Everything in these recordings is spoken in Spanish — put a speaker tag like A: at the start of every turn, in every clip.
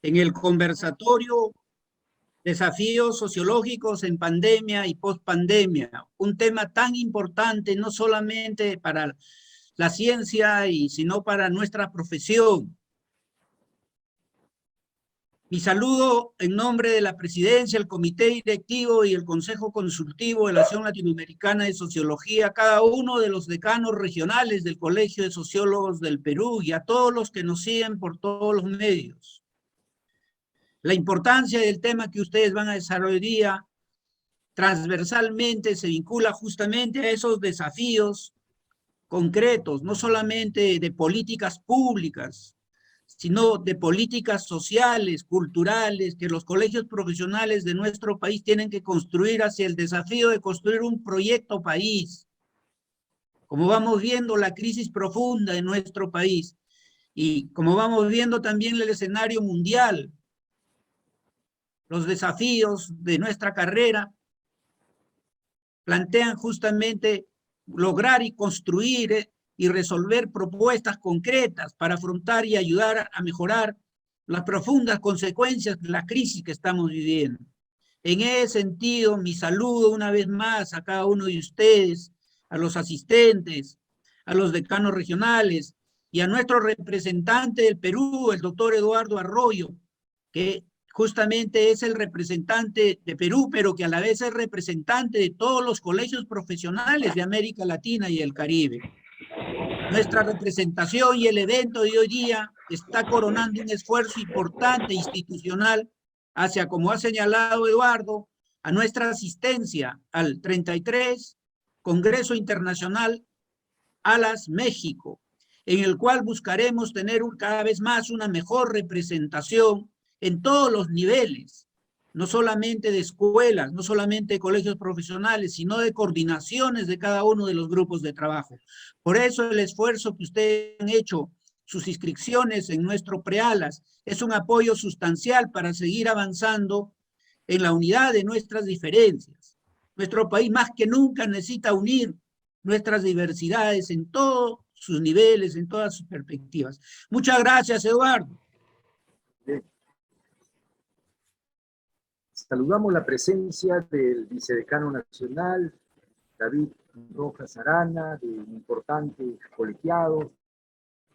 A: en el conversatorio Desafíos sociológicos en pandemia y pospandemia, un tema tan importante no solamente para la ciencia, sino para nuestra profesión. Mi saludo en nombre de la Presidencia, el Comité Directivo y el Consejo Consultivo de la Asociación Latinoamericana de Sociología, a cada uno de los decanos regionales del Colegio de Sociólogos del Perú y a todos los que nos siguen por todos los medios. La importancia del tema que ustedes van a desarrollar hoy día transversalmente se vincula justamente a esos desafíos concretos, no solamente de políticas públicas, sino de políticas sociales, culturales, que los colegios profesionales de nuestro país tienen que construir hacia el desafío de construir un proyecto país. Como vamos viendo la crisis profunda en nuestro país y como vamos viendo también el escenario mundial, los desafíos de nuestra carrera plantean justamente lograr y construir y resolver propuestas concretas para afrontar y ayudar a mejorar las profundas consecuencias de la crisis que estamos viviendo. En ese sentido, mi saludo una vez más a cada uno de ustedes, a los asistentes, a los decanos regionales y a nuestro representante del Perú, el doctor Eduardo Arroyo, que justamente es el representante de Perú, pero que a la vez es representante de todos los colegios profesionales de América Latina y el Caribe. Nuestra representación y el evento de hoy día está coronando un esfuerzo importante institucional hacia, como ha señalado Eduardo, a nuestra asistencia al 33 Congreso Internacional ALAS México, en el cual buscaremos tener cada vez más una mejor representación en todos los niveles, no solamente de escuelas, no solamente de colegios profesionales, sino de coordinaciones de cada uno de los grupos de trabajo. Por eso el esfuerzo que ustedes han hecho, sus inscripciones en nuestro prealas, es un apoyo sustancial para seguir avanzando en la unidad de nuestras diferencias. Nuestro país más que nunca necesita unir nuestras diversidades en todos sus niveles, en todas sus perspectivas. Muchas gracias, Eduardo.
B: Bien. Saludamos la presencia del vicedecano nacional, David Rojas Arana, de importantes colegiados,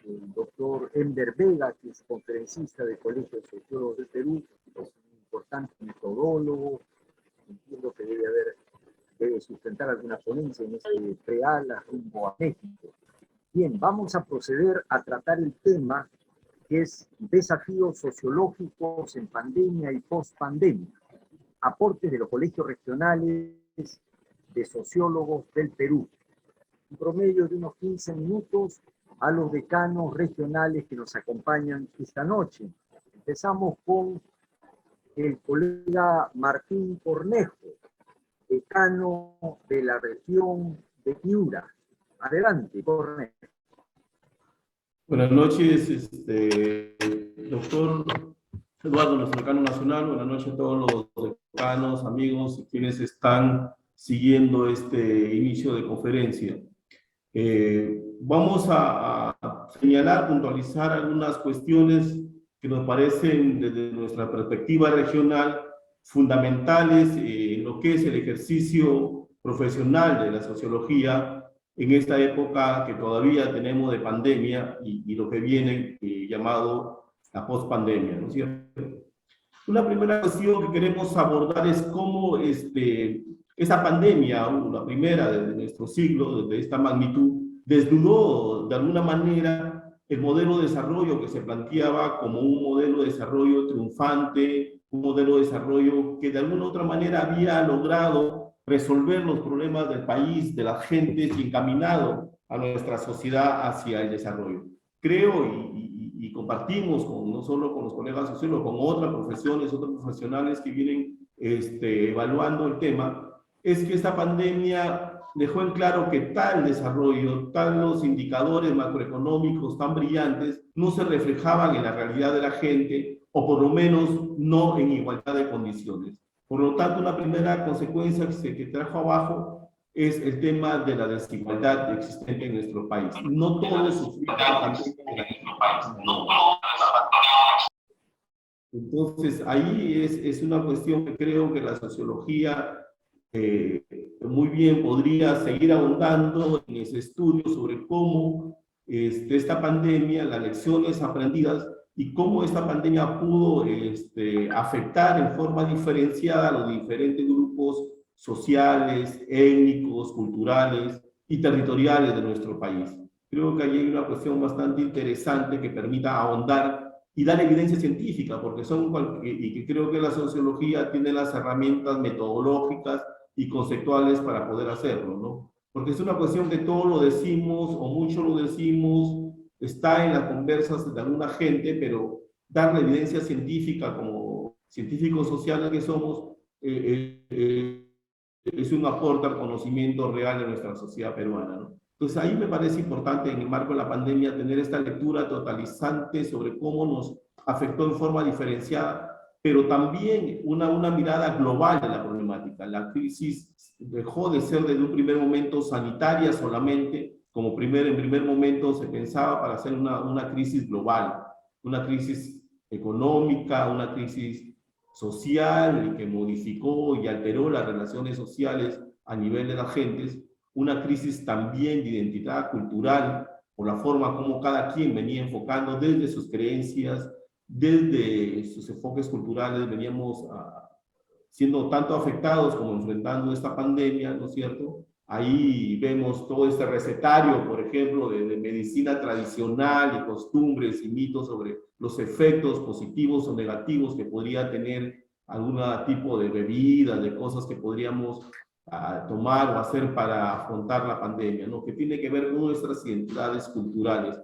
B: el doctor Ender Vega, que es conferencista del Colegio de Sociólogos del Perú, es un importante metodólogo, entiendo que debe sustentar alguna ponencia en este preala rumbo a México. Bien, vamos a proceder a tratar el tema que es desafíos sociológicos en pandemia y pospandemia. Aportes de los colegios regionales de sociólogos del Perú. Un promedio de unos 15 minutos a los decanos regionales que nos acompañan esta noche. Empezamos con el colega Martín Cornejo, decano de la región de Piura. Adelante, Cornejo.
C: Buenas noches, doctor Eduardo, nuestro decano nacional. Buenas noches a todos los decanos, amigos y quienes están siguiendo este inicio de conferencia. Vamos a señalar, puntualizar algunas cuestiones que nos parecen desde nuestra perspectiva regional fundamentales en lo que es el ejercicio profesional de la sociología en esta época que todavía tenemos de pandemia y lo que viene llamado la pospandemia, ¿no es cierto? Una primera cuestión que queremos abordar es cómo esa pandemia, la primera de nuestro siglo, de esta magnitud, desnudó de alguna manera el modelo de desarrollo que se planteaba como un modelo de desarrollo triunfante, un modelo de desarrollo que de alguna u otra manera había logrado resolver los problemas del país, de las gentes y encaminado a nuestra sociedad hacia el desarrollo. Creo y compartimos no solo con los colegas sociólogos, con otras profesiones, otros profesionales que vienen evaluando el tema, es que esta pandemia dejó en claro que tal desarrollo, los indicadores macroeconómicos tan brillantes no se reflejaban en la realidad de la gente, o por lo menos no en igualdad de condiciones. Por lo tanto, una primera consecuencia que trajo abajo es el tema de la desigualdad existente en nuestro país. No todos sufrimos la pandemia. Entonces, ahí es una cuestión que creo que la sociología muy bien podría seguir ahondando en ese estudio sobre cómo esta pandemia, las lecciones aprendidas y cómo esta pandemia pudo afectar en forma diferenciada a los diferentes grupos sociales, étnicos, culturales y territoriales de nuestro país. Creo que ahí hay una cuestión bastante interesante que permita ahondar y dar evidencia científica, porque y que creo que la sociología tiene las herramientas metodológicas y conceptuales para poder hacerlo, ¿no? Porque es una cuestión que todo lo decimos o mucho lo decimos, está en las conversas de alguna gente, pero dar la evidencia científica como científicos sociales que somos es un aporte al conocimiento real de nuestra sociedad peruana, ¿no? Entonces ahí me parece importante en el marco de la pandemia tener esta lectura totalizante sobre cómo nos afectó en forma diferenciada, pero también una mirada global de la problemática. La crisis dejó de ser desde un primer momento sanitaria solamente, como en primer momento se pensaba para hacer una crisis global, una crisis económica, una crisis social y que modificó y alteró las relaciones sociales a nivel de las gentes, una crisis también de identidad cultural por la forma como cada quien venía enfocando desde sus creencias, desde sus enfoques culturales, veníamos siendo tanto afectados como enfrentando esta pandemia, ¿no es cierto? Ahí vemos todo este recetario, por ejemplo, de medicina tradicional y costumbres y mitos sobre los efectos positivos o negativos que podría tener algún tipo de bebida, de cosas que podríamos tomar o hacer para afrontar la pandemia, ¿no? Que tiene que ver con nuestras identidades culturales.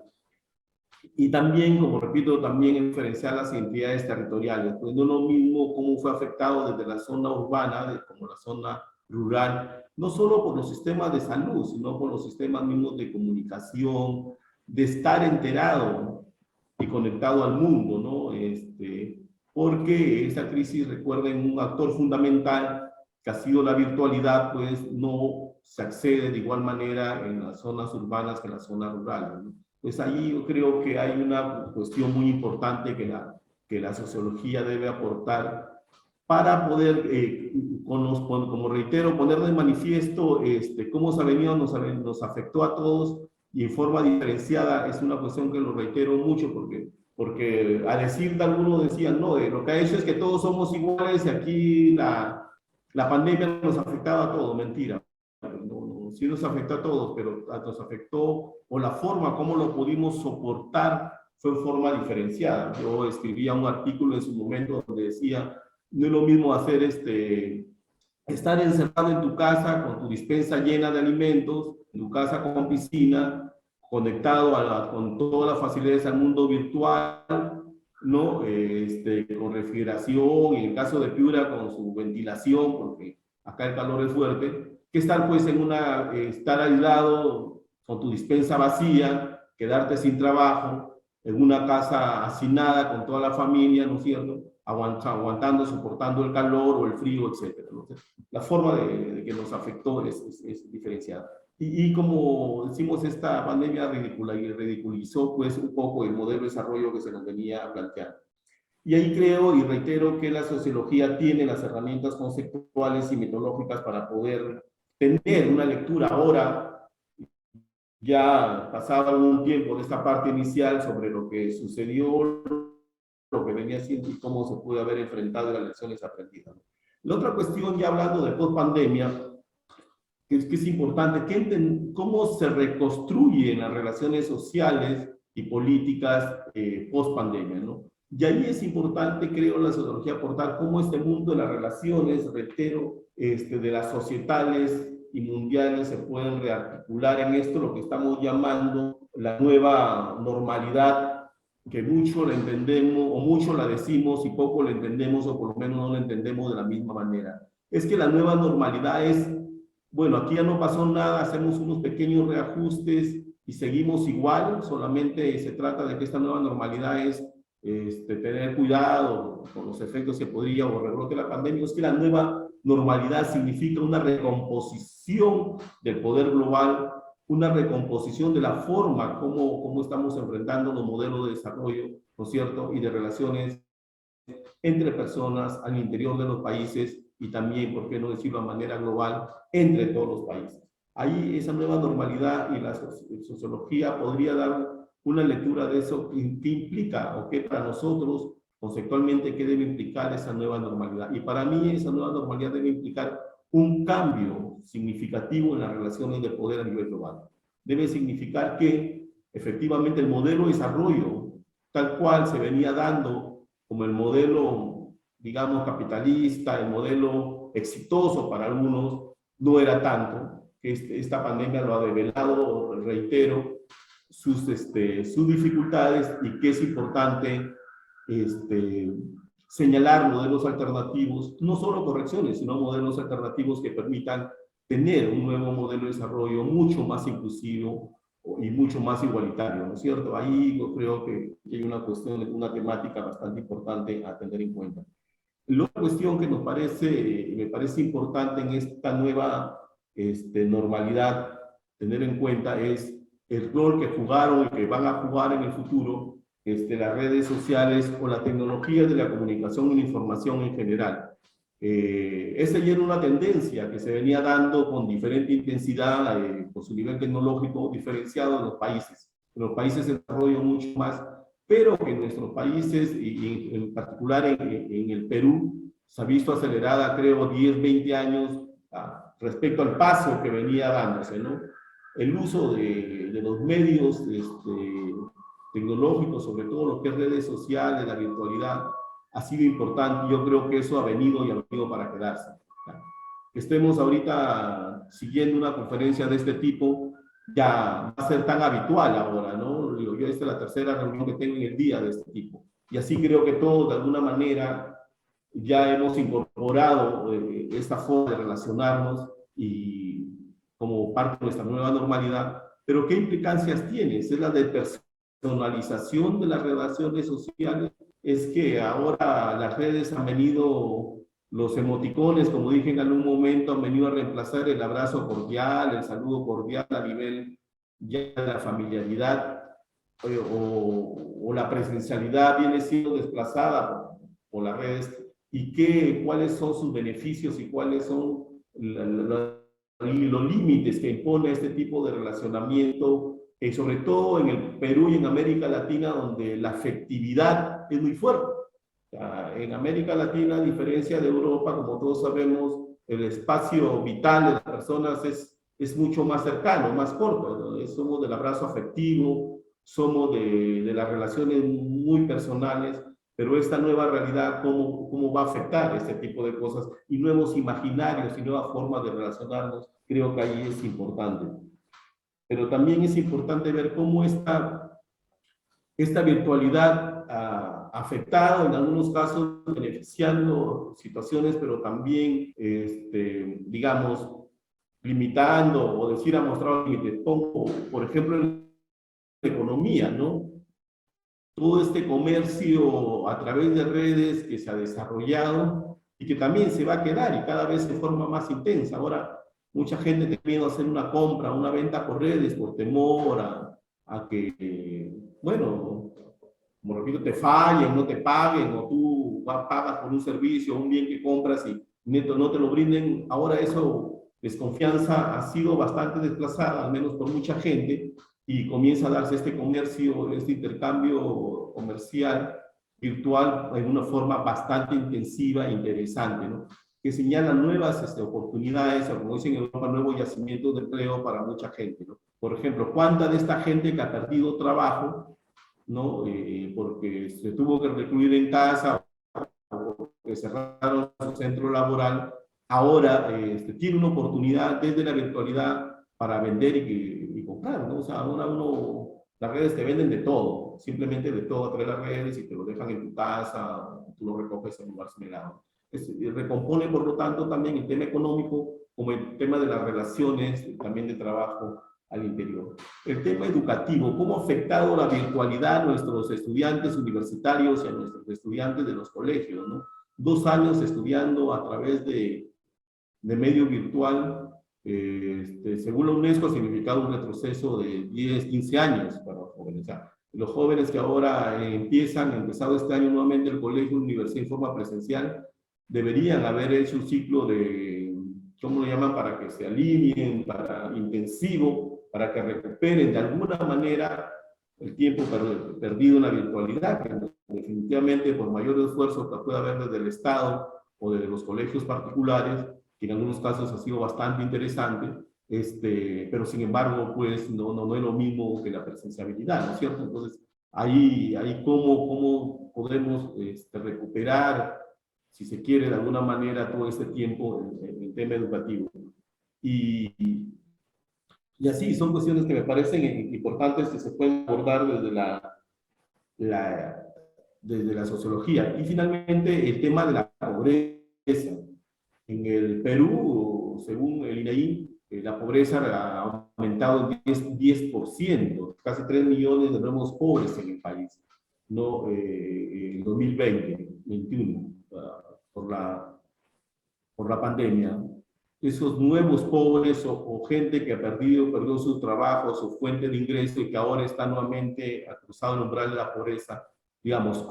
C: Y también, como repito, también diferenciar las identidades territoriales, pues no es lo mismo cómo fue afectado desde la zona urbana como la zona rural, no solo por los sistemas de salud, sino por los sistemas mismos de comunicación, de estar enterado y conectado al mundo, ¿no? Porque esa crisis, recuerden, un actor fundamental que ha sido la virtualidad, pues no se accede de igual manera en las zonas urbanas que en las zonas rurales, ¿no? Pues ahí yo creo que hay una cuestión muy importante que la sociología debe aportar para poder, como reitero, poner de manifiesto cómo se ha venido, nos afectó a todos y en forma diferenciada. Es una cuestión que lo reitero mucho porque a decir de algunos decían, no, lo que ha hecho es que todos somos iguales y aquí la pandemia nos afectaba a todos. Mentira. No, sí nos afectó a todos, pero nos afectó, o la forma como lo pudimos soportar fue en forma diferenciada. Yo escribía un artículo en su momento donde decía, no es lo mismo hacer estar encerrado en tu casa con tu despensa llena de alimentos, en tu casa con piscina, conectado con todas las facilidades al mundo virtual, ¿no? Con refrigeración, y en el caso de Piura con su ventilación, porque acá el calor es fuerte, que estar pues estar aislado con tu despensa vacía, quedarte sin trabajo, en una casa hacinada con toda la familia, ¿no es cierto? Aguantando, soportando el calor o el frío, etc. ¿no? La forma de que nos afectó es diferenciada. Y como decimos, esta pandemia ridiculizó pues un poco el modelo de desarrollo que se nos venía planteando. Y ahí creo y reitero que la sociología tiene las herramientas conceptuales y metodológicas para poder tener una lectura ahora, ya pasado un tiempo de esta parte inicial, sobre lo que sucedió, lo que venía siendo y cómo se puede haber enfrentado las lecciones aprendidas. La otra cuestión, ya hablando de post-pandemia, que es importante, cómo se reconstruyen las relaciones sociales y políticas post-pandemia, ¿no? Y ahí es importante, creo, la sociología aportar cómo este mundo de las relaciones, reitero, de las societales y mundiales se pueden rearticular en esto, lo que estamos llamando la nueva normalidad, que mucho la entendemos o mucho la decimos y poco la entendemos, o por lo menos no la entendemos de la misma manera. Es que la nueva normalidad es, bueno, aquí ya no pasó nada, hacemos unos pequeños reajustes y seguimos igual, solamente se trata de que esta nueva normalidad es tener cuidado con los efectos que podría o rebrote la pandemia. Es que la nueva normalidad significa una recomposición del poder global, una recomposición de la forma como estamos enfrentando los modelos de desarrollo, ¿no es cierto?, y de relaciones entre personas al interior de los países y también, por qué no decirlo de manera global, entre todos los países. Ahí esa nueva normalidad y la sociología podría dar una lectura de eso, qué implica o qué para nosotros conceptualmente qué debe implicar esa nueva normalidad. Y para mí esa nueva normalidad debe implicar un cambio significativo en las relaciones de poder a nivel global. Debe significar que efectivamente el modelo de desarrollo tal cual se venía dando como el modelo, digamos, capitalista, el modelo exitoso para algunos, no era tanto. Esta pandemia lo ha develado, reitero, sus dificultades y que es importante señalar modelos alternativos, no solo correcciones, sino modelos alternativos que permitan tener un nuevo modelo de desarrollo mucho más inclusivo y mucho más igualitario, ¿no es cierto? Ahí yo creo que hay una cuestión, una temática bastante importante a tener en cuenta. La otra cuestión que me parece importante en esta nueva normalidad tener en cuenta es el rol que jugaron y que van a jugar en el futuro las redes sociales o la tecnología de la comunicación y la información en general. Esa ya era una tendencia que se venía dando con diferente intensidad, con su nivel tecnológico diferenciado en los países de desarrollo mucho más, pero que en nuestros países, y en particular en el Perú, se ha visto acelerada, creo, 10, 20 años respecto al paso que venía dándose, ¿no? El uso de los medios tecnológicos, sobre todo lo que es redes sociales, la virtualidad, ha sido importante. Yo creo que eso ha venido y ha venido para quedarse. Que estemos ahorita siguiendo una conferencia de este tipo ya va a ser tan habitual ahora, ¿no? Yo esta es la tercera reunión que tengo en el día de este tipo. Y así creo que todos, de alguna manera, ya hemos incorporado esta forma de relacionarnos y como parte de nuestra nueva normalidad. Pero ¿qué implicancias tiene? Es la de personalización de las relaciones sociales. Es que ahora las redes han venido, los emoticones, como dije en algún momento, han venido a reemplazar el abrazo cordial, el saludo cordial a nivel ya de la familiaridad, o la presencialidad viene siendo desplazada por las redes. ¿Y cuáles son sus beneficios y cuáles son los límites que impone este tipo de relacionamiento? Sobre todo en el Perú y en América Latina, donde la afectividad es muy fuerte. En América Latina, a diferencia de Europa, como todos sabemos, el espacio vital de las personas es mucho más cercano, más corto, ¿no? Somos del abrazo afectivo, somos de las relaciones muy personales, pero esta nueva realidad, ¿cómo va a afectar este tipo de cosas? Y nuevos imaginarios y nuevas formas de relacionarnos, creo que ahí es importante. Pero también es importante ver cómo esta virtualidad ha afectado, en algunos casos, beneficiando situaciones, pero también, digamos, limitando o decir ha mostrado límites. Pongo, por ejemplo, en la economía, ¿no? Todo este comercio a través de redes que se ha desarrollado y que también se va a quedar y cada vez de forma más intensa. Ahora, mucha gente tiene miedo a hacer una compra, una venta por redes por temor a que, bueno, como repito, te fallen, no te paguen, o tú pagas por un servicio o un bien que compras y no te lo brinden. Ahora eso, desconfianza ha sido bastante desplazada, al menos por mucha gente, y comienza a darse este comercio, este intercambio comercial virtual en una forma bastante intensiva e interesante, ¿no? Que señala nuevas oportunidades, o como dicen en Europa, nuevos yacimientos de empleo para mucha gente, ¿no? Por ejemplo, ¿cuánta de esta gente que ha perdido trabajo, ¿no? Porque se tuvo que recluir en casa o que cerraron su centro laboral, ahora tiene una oportunidad desde la virtualidad para vender y comprar, ¿no? O sea, ahora las redes te venden de todo, simplemente de todo a través de las redes y te lo dejan en tu casa, tú lo recoges en un lugar similar. Recompone, por lo tanto, también el tema económico como el tema de las relaciones, también de trabajo al interior. El tema educativo, ¿cómo ha afectado la virtualidad a nuestros estudiantes universitarios y a nuestros estudiantes de los colegios, ¿no? 2 años estudiando a través de medio virtual, según la UNESCO ha significado un retroceso de 10, 15 años para los jóvenes. Los jóvenes que ahora empezado este año nuevamente el colegio, universidad en forma presencial, deberían haber hecho un ciclo de, ¿cómo lo llaman? Para que se alineen, para intensivo, para que recuperen de alguna manera el tiempo perdido en la virtualidad, que definitivamente por mayor esfuerzo que pueda haber desde el Estado o desde los colegios particulares, que en algunos casos ha sido bastante interesante, pero sin embargo, pues no es lo mismo que la presenciabilidad, ¿no es cierto? Entonces, ahí cómo podemos recuperar, si se quiere, de alguna manera, todo este tiempo en tema educativo. Y así, son cuestiones que me parecen importantes que se pueden abordar desde la sociología. Y finalmente, el tema de la pobreza. En el Perú, según el INEI, la pobreza ha aumentado en 10%, casi 3 millones de nuevos pobres en el país, ¿no? En 2020-21, por la pandemia. Esos nuevos pobres o gente que perdió su trabajo, su fuente de ingreso y que ahora está nuevamente cruzado el umbral de la pobreza, digamos,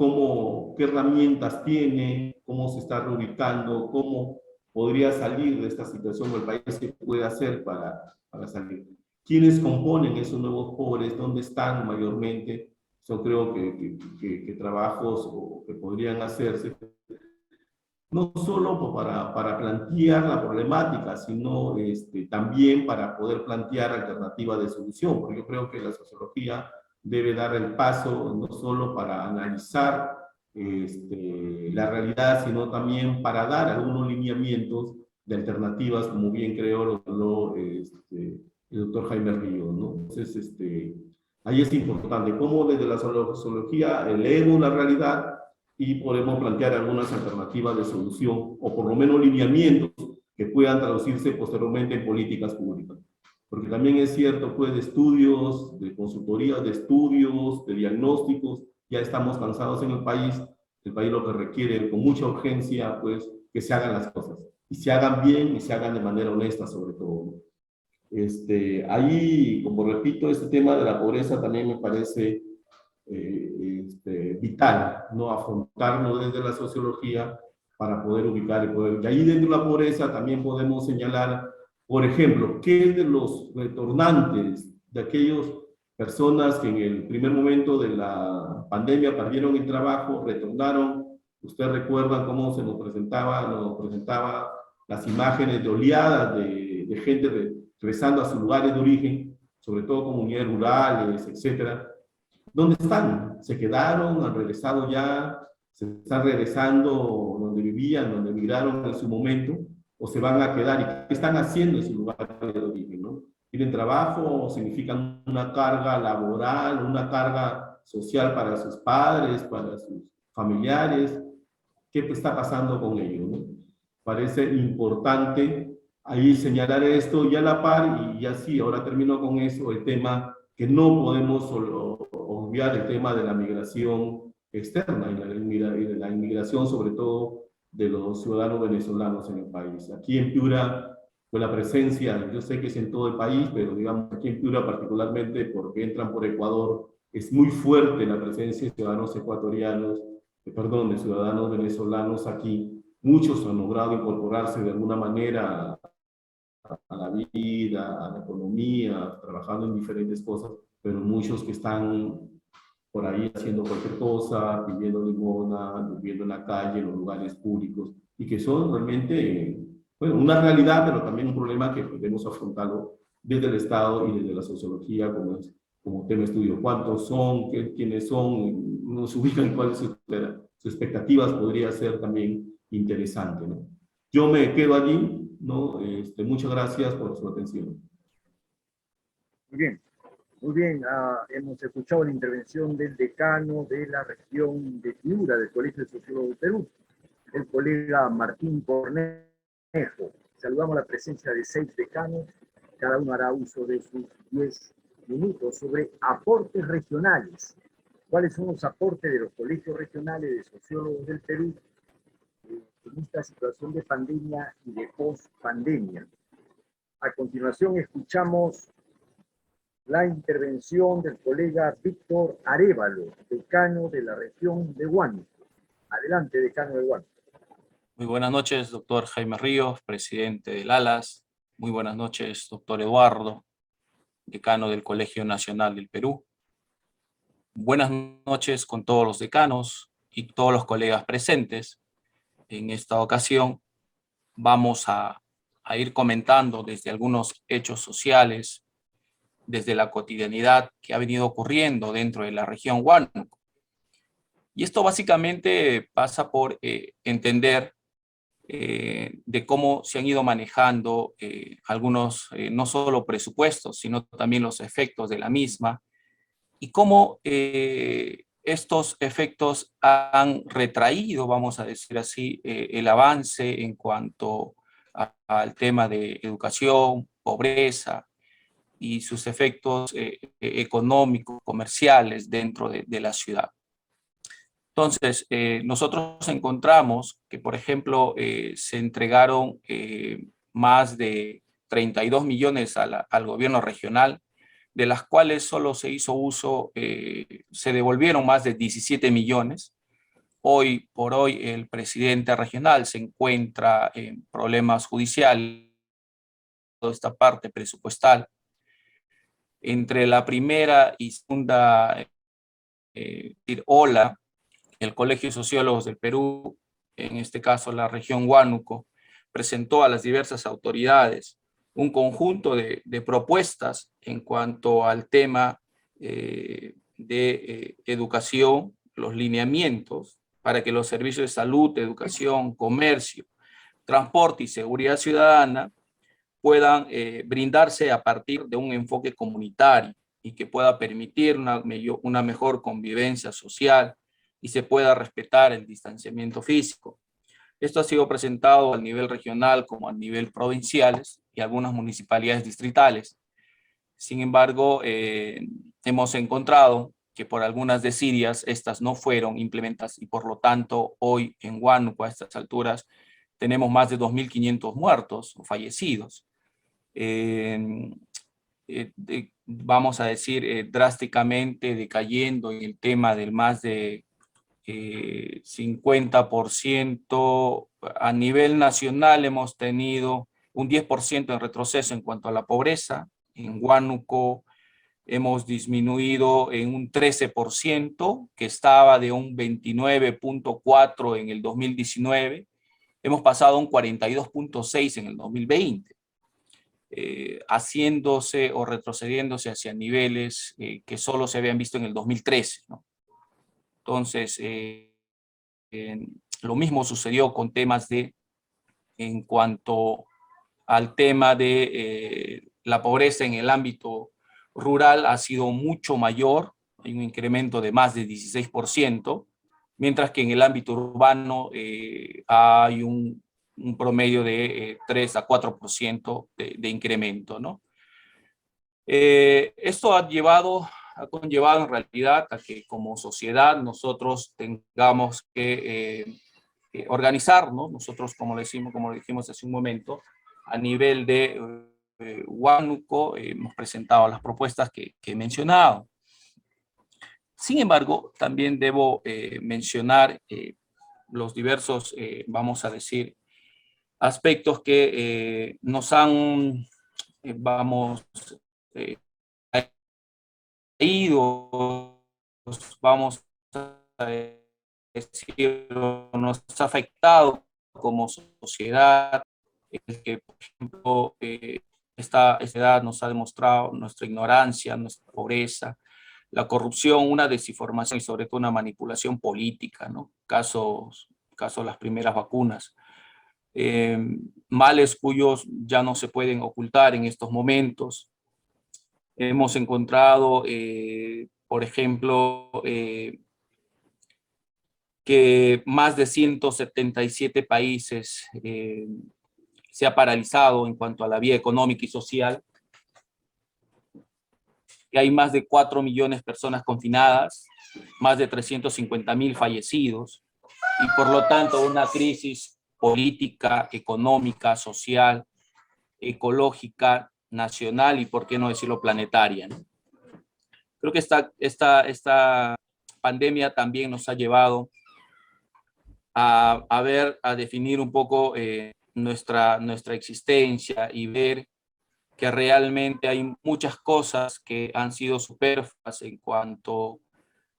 C: qué herramientas tiene, cómo se está reubicando, cómo podría salir de esta situación, o el país que puede hacer para salir. ¿Quiénes componen esos nuevos pobres? ¿Dónde están mayormente? Yo creo que trabajos que podrían hacerse no solo para plantear la problemática, sino también para poder plantear alternativas de solución, porque yo creo que la sociología debe dar el paso no solo para analizar la realidad, sino también para dar algunos lineamientos de alternativas, como bien creo lo habló el doctor Jaime Ríos, ¿no? Entonces, ahí es importante cómo desde la sociología leemos la realidad y podemos plantear algunas alternativas de solución, o por lo menos lineamientos que puedan traducirse posteriormente en políticas públicas. Porque también es cierto, pues, de estudios, de consultorías, de estudios, de diagnósticos, ya estamos cansados en el país lo que requiere con mucha urgencia, pues, que se hagan las cosas, y se hagan bien, y se hagan de manera honesta, sobre todo. Ahí, como repito, este tema de la pobreza también me parece vital, ¿no? Afrontarlo desde la sociología para poder ubicar el poder. Y ahí dentro de la pobreza también podemos señalar, por ejemplo, qué de los retornantes, de aquellas personas que en el primer momento de la pandemia perdieron el trabajo, retornaron. Usted recuerda cómo nos presentaba las imágenes de oleadas de gente regresando a sus lugares de origen, sobre todo comunidades rurales, etcétera. ¿Dónde están? ¿Se quedaron? ¿Han regresado ya? ¿Se están regresando donde vivían, donde emigraron en su momento? ¿O se van a quedar? ¿Y qué están haciendo en su lugar de origen, ¿no? ¿Tienen trabajo? ¿O significan una carga laboral, una carga social para sus padres, para sus familiares? ¿Qué está pasando con ellos, ¿no? Parece importante ahí señalar esto y a la par, y así, ahora termino con eso, el tema que no podemos obviar, el tema de la migración externa y de la inmigración, sobre todo, de los ciudadanos venezolanos en el país. Aquí en Piura, pues la presencia, yo sé que es en todo el país, pero digamos aquí en Piura particularmente, porque entran por Ecuador, es muy fuerte la presencia de ciudadanos ecuatorianos, de ciudadanos venezolanos aquí. Muchos han logrado incorporarse de alguna manera a la vida, a la economía, trabajando en diferentes cosas, pero muchos que están por ahí haciendo cualquier cosa, pidiendo limosna, viviendo en la calle, en los lugares públicos, y que son realmente, bueno, una realidad, pero también un problema que debemos afrontarlo desde el Estado y desde la sociología como tema de estudio. ¿Cuántos son? ¿Quiénes son? ¿No se ubican? ¿Cuáles son sus expectativas? Podría ser también interesante, ¿no? Yo me quedo allí, ¿no? Muchas gracias por su atención.
B: Muy bien. Muy bien, hemos escuchado la intervención del decano de la región de Piura, del Colegio de Sociólogos del Perú, el colega Martín Cornejo. Saludamos la presencia de 6 decanos, cada uno hará uso de sus 10 minutos sobre aportes regionales. ¿Cuáles son los aportes de los colegios regionales de sociólogos del Perú en esta situación de pandemia y de post-pandemia? A continuación escuchamos la intervención del colega Víctor Arévalo, decano de la región de Huánuco. Adelante, decano de Huánuco.
D: Muy buenas noches, doctor Jaime Ríos, presidente del ALAS. Muy buenas noches, doctor Eduardo, decano del Colegio Nacional del Perú. Buenas noches con todos los decanos y todos los colegas presentes. En esta ocasión vamos a ir comentando desde algunos hechos sociales, desde la cotidianidad que ha venido ocurriendo dentro de la región Huánuco. Y esto básicamente pasa por entender de cómo se han ido manejando algunos, no solo presupuestos, sino también los efectos de la misma, y cómo estos efectos han retraído, vamos a decir así, el avance en cuanto al tema de educación, pobreza y sus efectos económicos, comerciales dentro de la ciudad. Entonces, nosotros encontramos que, por ejemplo, se entregaron más de 32 millones al gobierno regional, de las cuales solo se hizo uso, se devolvieron más de 17 millones. Hoy por hoy el presidente regional se encuentra en problemas judiciales, toda esta parte presupuestal. Entre la primera y segunda ola, el Colegio de Sociólogos del Perú, en este caso la región Huánuco, presentó a las diversas autoridades un conjunto de propuestas en cuanto al tema de educación, los lineamientos para que los servicios de salud, educación, comercio, transporte y seguridad ciudadana puedan brindarse a partir de un enfoque comunitario y que pueda permitir una mejor convivencia social y se pueda respetar el distanciamiento físico. Esto ha sido presentado a nivel regional como a nivel provinciales y algunas municipalidades distritales. Sin embargo, hemos encontrado que por algunas desidias estas no fueron implementadas y por lo tanto hoy en Huánuco a estas alturas tenemos más de 2.500 muertos o fallecidos. Vamos a decir drásticamente decayendo en el tema del más de 50%. A nivel nacional hemos tenido un 10% en retroceso en cuanto a la pobreza. En Huánuco hemos disminuido en un 13%, que estaba de un 29.4 en el 2019. Hemos pasado a un 42.6 en el 2020, haciéndose o retrocediéndose hacia niveles que solo se habían visto en el 2013, ¿no? Entonces, lo mismo sucedió con temas en cuanto al tema de la pobreza en el ámbito rural ha sido mucho mayor, hay un incremento de más de 16%, mientras que en el ámbito urbano hay un promedio de 3 a 4% de incremento, ¿no? Esto ha conllevado en realidad a que como sociedad nosotros tengamos que organizarnos, nosotros como dijimos hace un momento, a nivel de Huánuco hemos presentado las propuestas que he mencionado. Sin embargo, también debo mencionar los diversos, vamos a decir, aspectos que nos han, vamos a decir, nos ha afectado como sociedad, que por ejemplo esta edad nos ha demostrado nuestra ignorancia, nuestra pobreza, la corrupción, una desinformación y sobre todo una manipulación política, ¿no? Caso las primeras vacunas. Males cuyos ya no se pueden ocultar en estos momentos. Hemos encontrado, por ejemplo, que más de 177 países se ha paralizado en cuanto a la vía económica y social, que hay más de 4 millones de personas confinadas, más de 350.000 fallecidos, y por lo tanto una crisis política, económica, social, ecológica, nacional y por qué no decirlo planetaria, ¿no? Creo que esta pandemia también nos ha llevado a definir un poco nuestra existencia y ver que realmente hay muchas cosas que han sido superfluas en cuanto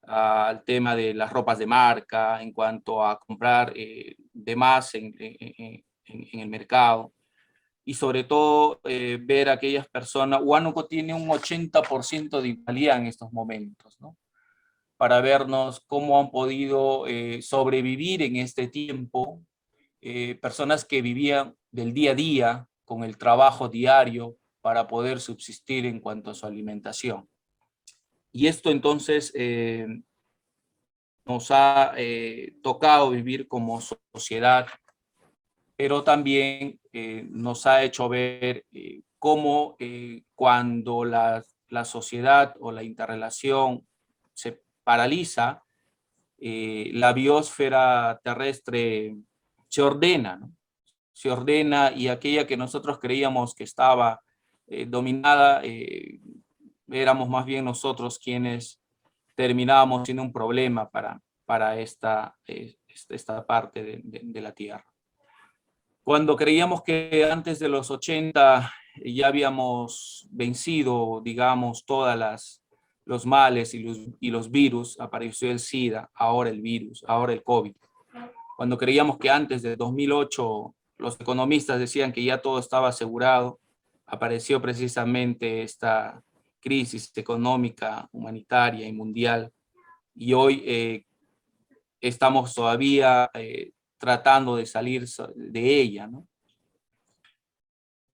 D: al tema de las ropas de marca, en cuanto a comprar de más en el mercado. Y sobre todo ver a aquellas personas, Huánuco tiene un 80% de invalidez en estos momentos, ¿no? Para vernos cómo han podido sobrevivir en este tiempo, personas que vivían del día a día con el trabajo diario para poder subsistir en cuanto a su alimentación. Y esto entonces nos ha tocado vivir como sociedad, pero también nos ha hecho ver cómo cuando la sociedad o la interrelación se paraliza, la biosfera terrestre se ordena, ¿no? Se ordena, y aquella que nosotros creíamos que estaba dominada, éramos más bien nosotros quienes terminábamos siendo un problema para esta parte de la Tierra. Cuando creíamos que antes de los 80 ya habíamos vencido, digamos, los males y los virus, apareció el SIDA, ahora el virus, ahora el COVID. Cuando creíamos que antes de 2008 los economistas decían que ya todo estaba asegurado, apareció precisamente esta crisis económica, humanitaria y mundial. Y hoy estamos todavía tratando de salir de ella, ¿no?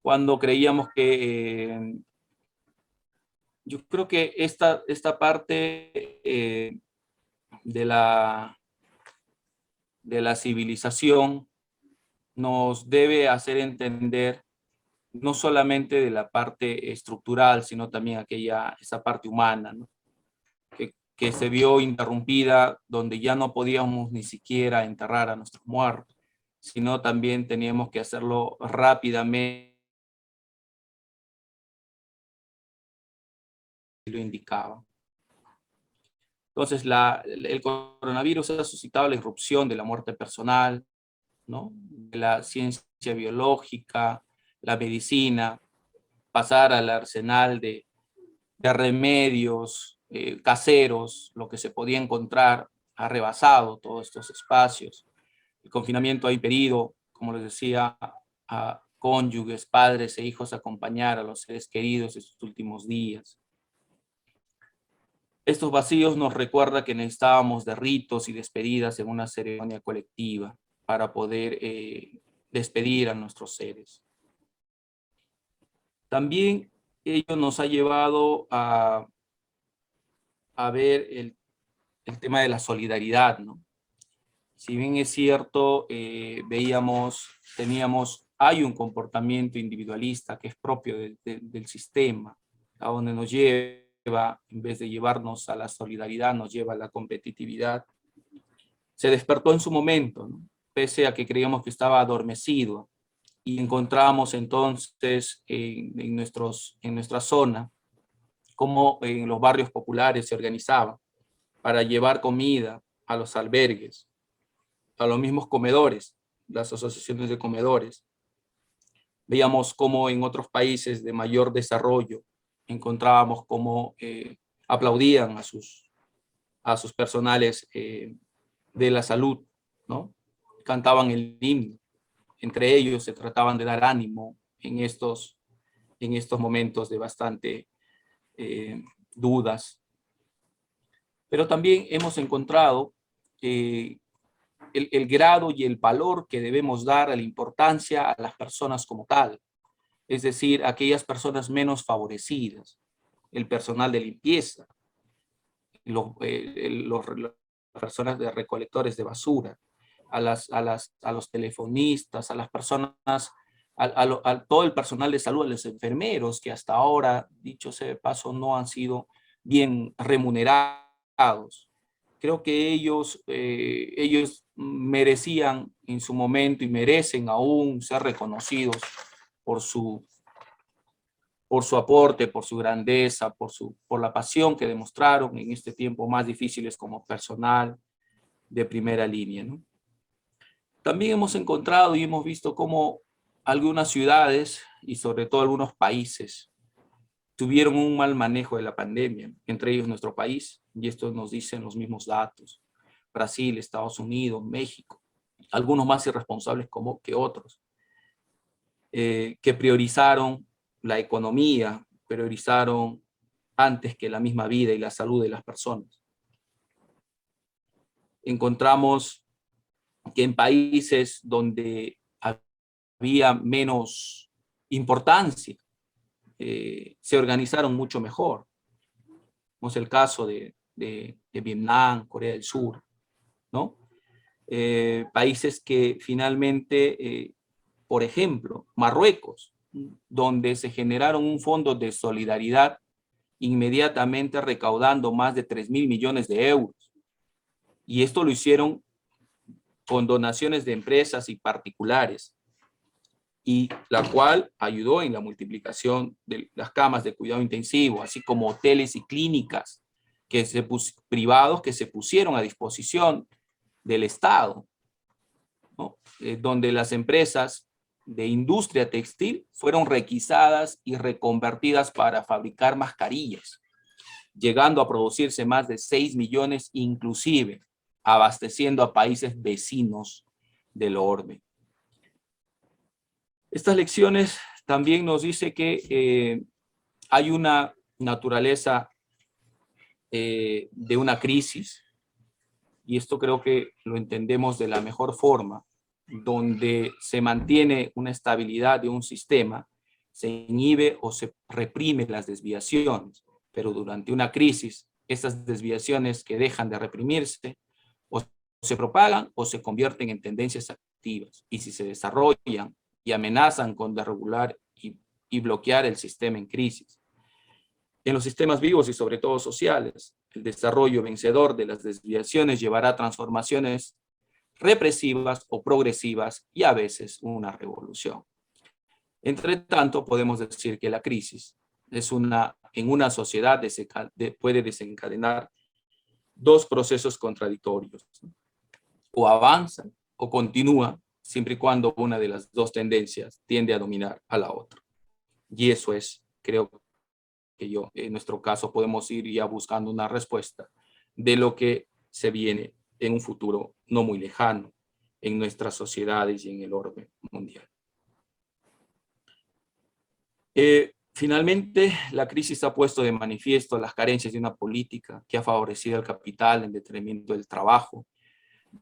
D: Cuando creíamos que yo creo que esta parte de la civilización nos debe hacer entender no solamente de la parte estructural, sino también esa parte humana, ¿no? Que se vio interrumpida, donde ya no podíamos ni siquiera enterrar a nuestros muertos, sino también teníamos que hacerlo rápidamente, lo indicaba. Entonces, el coronavirus ha suscitado la irrupción de la muerte personal, ¿no? De la ciencia biológica, la medicina, pasar al arsenal de remedios caseros, lo que se podía encontrar, ha rebasado todos estos espacios. El confinamiento ha impedido, como les decía, a cónyuges, padres e hijos acompañar a los seres queridos en sus últimos días. Estos vacíos nos recuerdan que necesitábamos de ritos y despedidas en una ceremonia colectiva para poder despedir a nuestros seres. También ello nos ha llevado a ver el tema de la solidaridad, ¿no? Si bien es cierto, hay un comportamiento individualista que es propio del sistema, a donde nos lleva, en vez de llevarnos a la solidaridad, nos lleva a la competitividad. Se despertó en su momento, ¿no? Pese a que creíamos que estaba adormecido, y encontramos entonces en nuestra zona cómo en los barrios populares se organizaban para llevar comida a los albergues, a los mismos comedores, las asociaciones de comedores. Veíamos cómo en otros países de mayor desarrollo encontrábamos cómo aplaudían a sus personales de la salud, ¿no? Cantaban el himno. Entre ellos se trataban de dar ánimo en estos momentos de bastante dudas. Pero también hemos encontrado el grado y el valor que debemos dar a la importancia a las personas como tal, es decir, aquellas personas menos favorecidas, el personal de limpieza, las personas de recolectores de basura, a los telefonistas, a las personas, a todo el personal de salud, a los enfermeros que hasta ahora, dicho sea de paso, no han sido bien remunerados. Creo que ellos merecían en su momento y merecen aún ser reconocidos por su por su aporte, por su grandeza, por la pasión que demostraron en este tiempo más difíciles como personal de primera línea, ¿no? También hemos encontrado y hemos visto cómo algunas ciudades y sobre todo algunos países tuvieron un mal manejo de la pandemia, entre ellos nuestro país, y esto nos dicen los mismos datos. Brasil, Estados Unidos, México, algunos más irresponsables que otros, que priorizaron la economía, priorizaron antes que la misma vida y la salud de las personas. Encontramos que en países donde había menos importancia, se organizaron mucho mejor. Tenemos el caso de Vietnam, Corea del Sur, ¿no? Países que finalmente, por ejemplo, Marruecos, donde se generaron un fondo de solidaridad inmediatamente recaudando más de 3.000 millones de euros. Y esto lo hicieron con donaciones de empresas y particulares, y la cual ayudó en la multiplicación de las camas de cuidado intensivo, así como hoteles y clínicas privados que se pusieron a disposición del Estado, ¿no? Donde las empresas de industria textil fueron requisadas y reconvertidas para fabricar mascarillas, llegando a producirse más de 6 millones, inclusive abasteciendo a países vecinos del orbe. Estas lecciones también nos dice que hay una naturaleza de una crisis, y esto creo que lo entendemos de la mejor forma, donde se mantiene una estabilidad de un sistema, se inhibe o se reprime las desviaciones, pero durante una crisis, esas desviaciones que dejan de reprimirse, o se propagan o se convierten en tendencias activas, y si se desarrollan y amenazan con desregular y bloquear el sistema en crisis. En los sistemas vivos y sobre todo sociales, el desarrollo vencedor de las desviaciones llevará a transformaciones represivas o progresivas y a veces una revolución. Entre tanto, podemos decir que la crisis en una sociedad puede desencadenar dos procesos contradictorios. O avanza o continúa, siempre y cuando una de las dos tendencias tiende a dominar a la otra. Y eso es, creo que en nuestro caso, podemos ir ya buscando una respuesta de lo que se viene en un futuro no muy lejano en nuestras sociedades y en el orden mundial. Finalmente, la crisis ha puesto de manifiesto las carencias de una política que ha favorecido al capital en detrimento del trabajo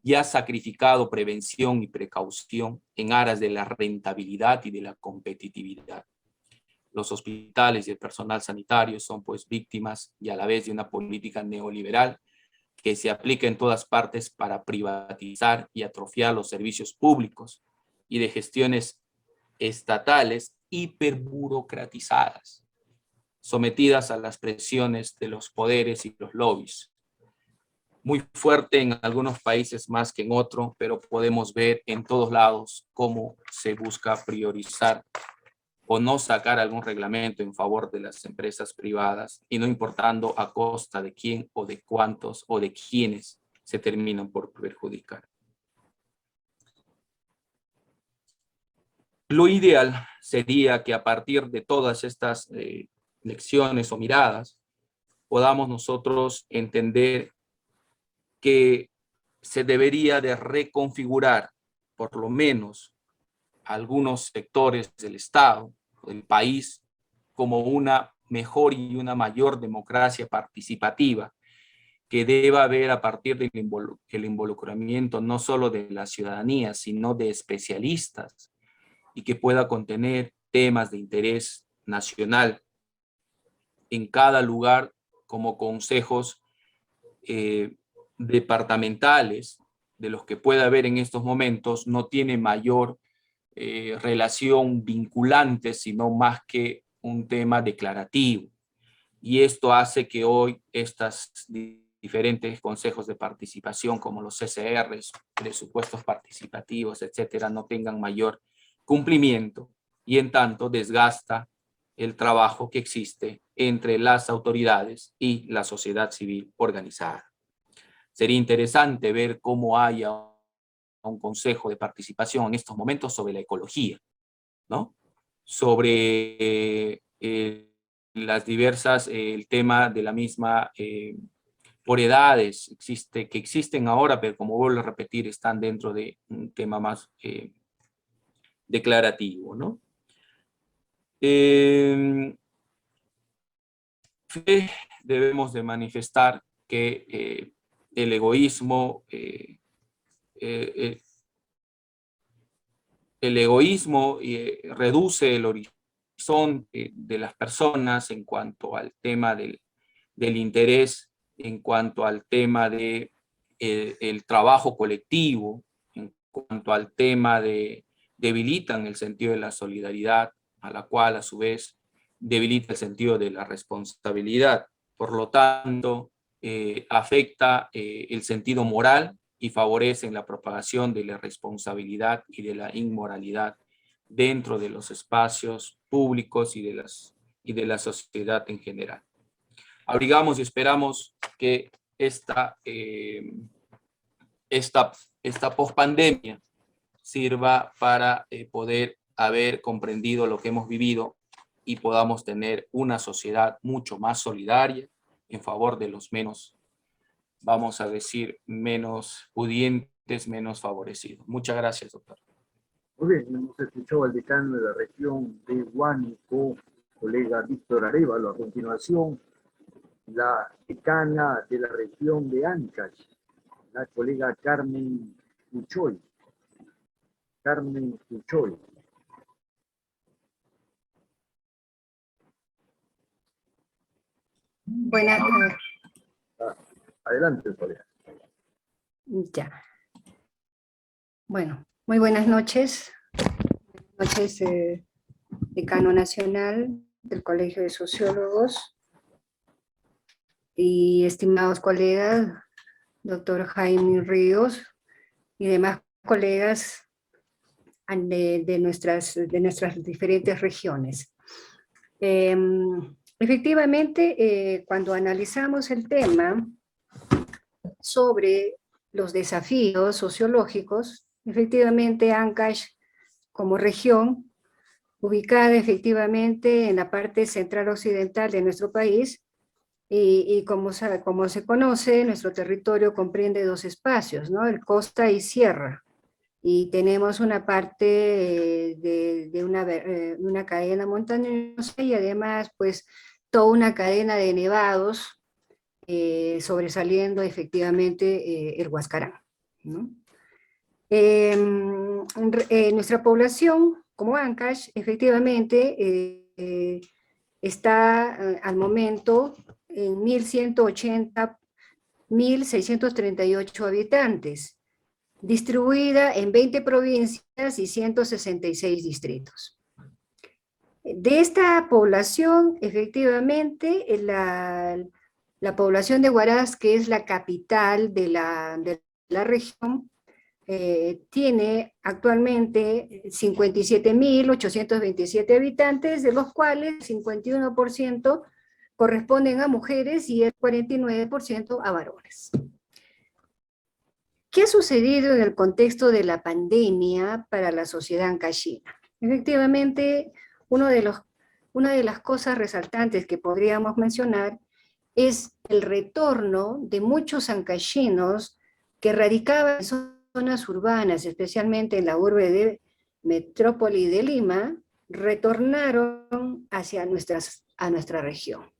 D: y ha sacrificado prevención y precaución en aras de la rentabilidad y de la competitividad. Los hospitales y el personal sanitario son pues víctimas y a la vez de una política neoliberal que se aplica en todas partes para privatizar y atrofiar los servicios públicos y de gestiones estatales hiperburocratizadas, sometidas a las presiones de los poderes y los lobbies. Muy fuerte en algunos países más que en otros, pero podemos ver en todos lados cómo se busca priorizar o no sacar algún reglamento en favor de las empresas privadas, y no importando a costa de quién o de cuántos o de quiénes se terminan por perjudicar. Lo ideal sería que a partir de todas estas lecciones o miradas podamos nosotros entender que se debería de reconfigurar por lo menos algunos sectores del Estado, del país, como una mejor y una mayor democracia participativa, que deba haber a partir del involucramiento no solo de la ciudadanía, sino de especialistas, y que pueda contener temas de interés nacional en cada lugar, como consejos departamentales, de los que pueda haber en estos momentos, no tiene mayor relación vinculante, sino más que un tema declarativo. Y esto hace que hoy estas diferentes consejos de participación, como los CCRs, presupuestos participativos, etcétera, no tengan mayor cumplimiento, y en tanto desgasta el trabajo que existe entre las autoridades y la sociedad civil organizada. Sería interesante ver cómo haya un consejo de participación en estos momentos sobre la ecología, ¿no? Sobre las diversas, el tema de la misma, por edades que existen ahora, pero como vuelvo a repetir, están dentro de un tema más declarativo, ¿no? Debemos de manifestar que el egoísmo reduce el horizonte de las personas en cuanto al tema del interés, en cuanto al tema de el trabajo colectivo, en cuanto al tema de debilitan el sentido de la solidaridad, a la cual a su vez debilita el sentido de la responsabilidad. Por lo tanto, afecta el sentido moral y favorecen la propagación de la irresponsabilidad y de la inmoralidad dentro de los espacios públicos y de la sociedad en general. Abrigamos y esperamos que esta pospandemia sirva para poder haber comprendido lo que hemos vivido y podamos tener una sociedad mucho más solidaria en favor de los menos, vamos a decir, menos pudientes, menos favorecidos. Muchas gracias, doctor.
B: Muy bien, hemos escuchado al decano de la región de Huánuco, colega Víctor Arévalo. A continuación, la decana de la región de Ancash, la colega Carmen Puchoy. Carmen Puchoy.
E: Buenas noches.
B: Adelante, colega.
E: Ya. Bueno, muy buenas noches. Buenas noches, decano nacional del Colegio de Sociólogos y estimados colegas, doctor Jaime Ríos y demás colegas de nuestras diferentes regiones. Efectivamente, cuando analizamos el tema sobre los desafíos sociológicos, efectivamente Ancash como región, ubicada efectivamente en la parte central occidental de nuestro país, y como se conoce, nuestro territorio comprende dos espacios, ¿no? El costa y sierra, y tenemos una parte de una cadena montañosa y además pues toda una cadena de nevados sobresaliendo efectivamente el Huascarán, ¿no? Nuestra población, como Ancash, efectivamente está al momento en 1.638 habitantes, distribuida en 20 provincias y 166 distritos. De esta población, efectivamente, la población de Huaraz, que es la capital de la región, tiene actualmente 57.827 habitantes, de los cuales el 51% corresponden a mujeres y el 49% a varones. ¿Qué ha sucedido en el contexto de la pandemia para la sociedad ancashina? Efectivamente, una de las cosas resaltantes que podríamos mencionar es el retorno de muchos ancashinos que radicaban en zonas urbanas, especialmente en la urbe de metrópoli de Lima, retornaron hacia nuestra región.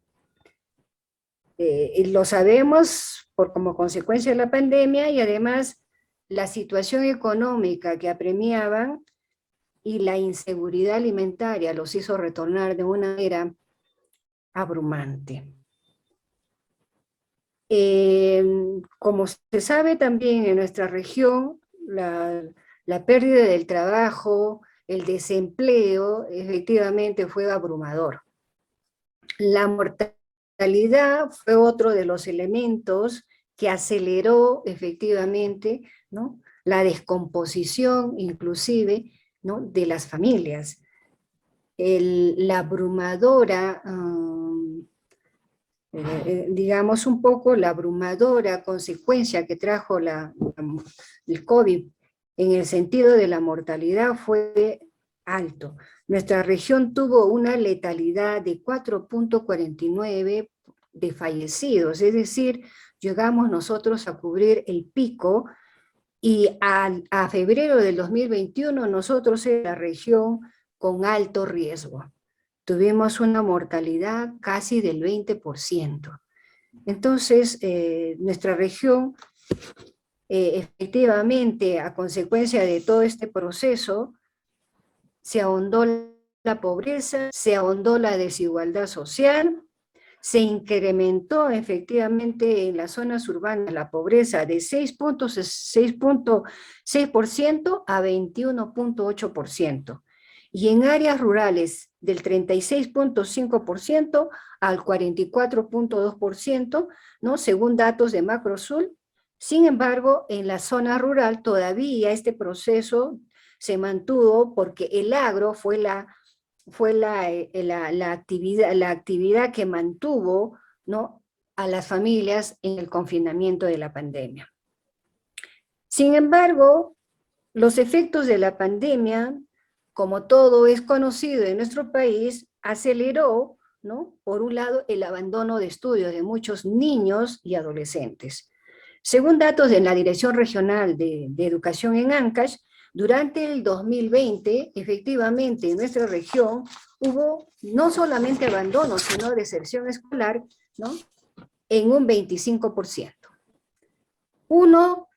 E: Lo sabemos como consecuencia de la pandemia y además la situación económica que apremiaban y la inseguridad alimentaria los hizo retornar de una manera abrumante. Como se sabe también en nuestra región, la pérdida del trabajo, el desempleo, efectivamente fue abrumador. La mortalidad fue otro de los elementos que aceleró efectivamente, ¿no?, la descomposición inclusive, ¿no?, de las familias. la abrumadora, digamos un poco la abrumadora consecuencia que trajo el COVID en el sentido de la mortalidad fue alto. Nuestra región tuvo una letalidad de 4.49 de fallecidos, es decir, llegamos nosotros a cubrir el pico y a febrero del 2021 nosotros en la región con alto riesgo. Tuvimos una mortalidad casi del 20%. Entonces, nuestra región, efectivamente, a consecuencia de todo este proceso, se ahondó la pobreza, se ahondó la desigualdad social, se incrementó efectivamente en las zonas urbanas la pobreza de 6.6% a 21.8%. Y en áreas rurales del 36.5% al 44.2%, ¿no? Según datos de Macrosul. Sin embargo, en la zona rural todavía este proceso se mantuvo porque el agro fue la actividad que mantuvo, ¿no?, a las familias en el confinamiento de la pandemia. Sin embargo, los efectos de la pandemia, como todo es conocido en nuestro país, aceleró, ¿no?, por un lado, el abandono de estudios de muchos niños y adolescentes. Según datos de la Dirección Regional de Educación en Ancash, durante el 2020, efectivamente, en nuestra región hubo no solamente abandono, sino deserción escolar, ¿no?, en un 25%. Uno,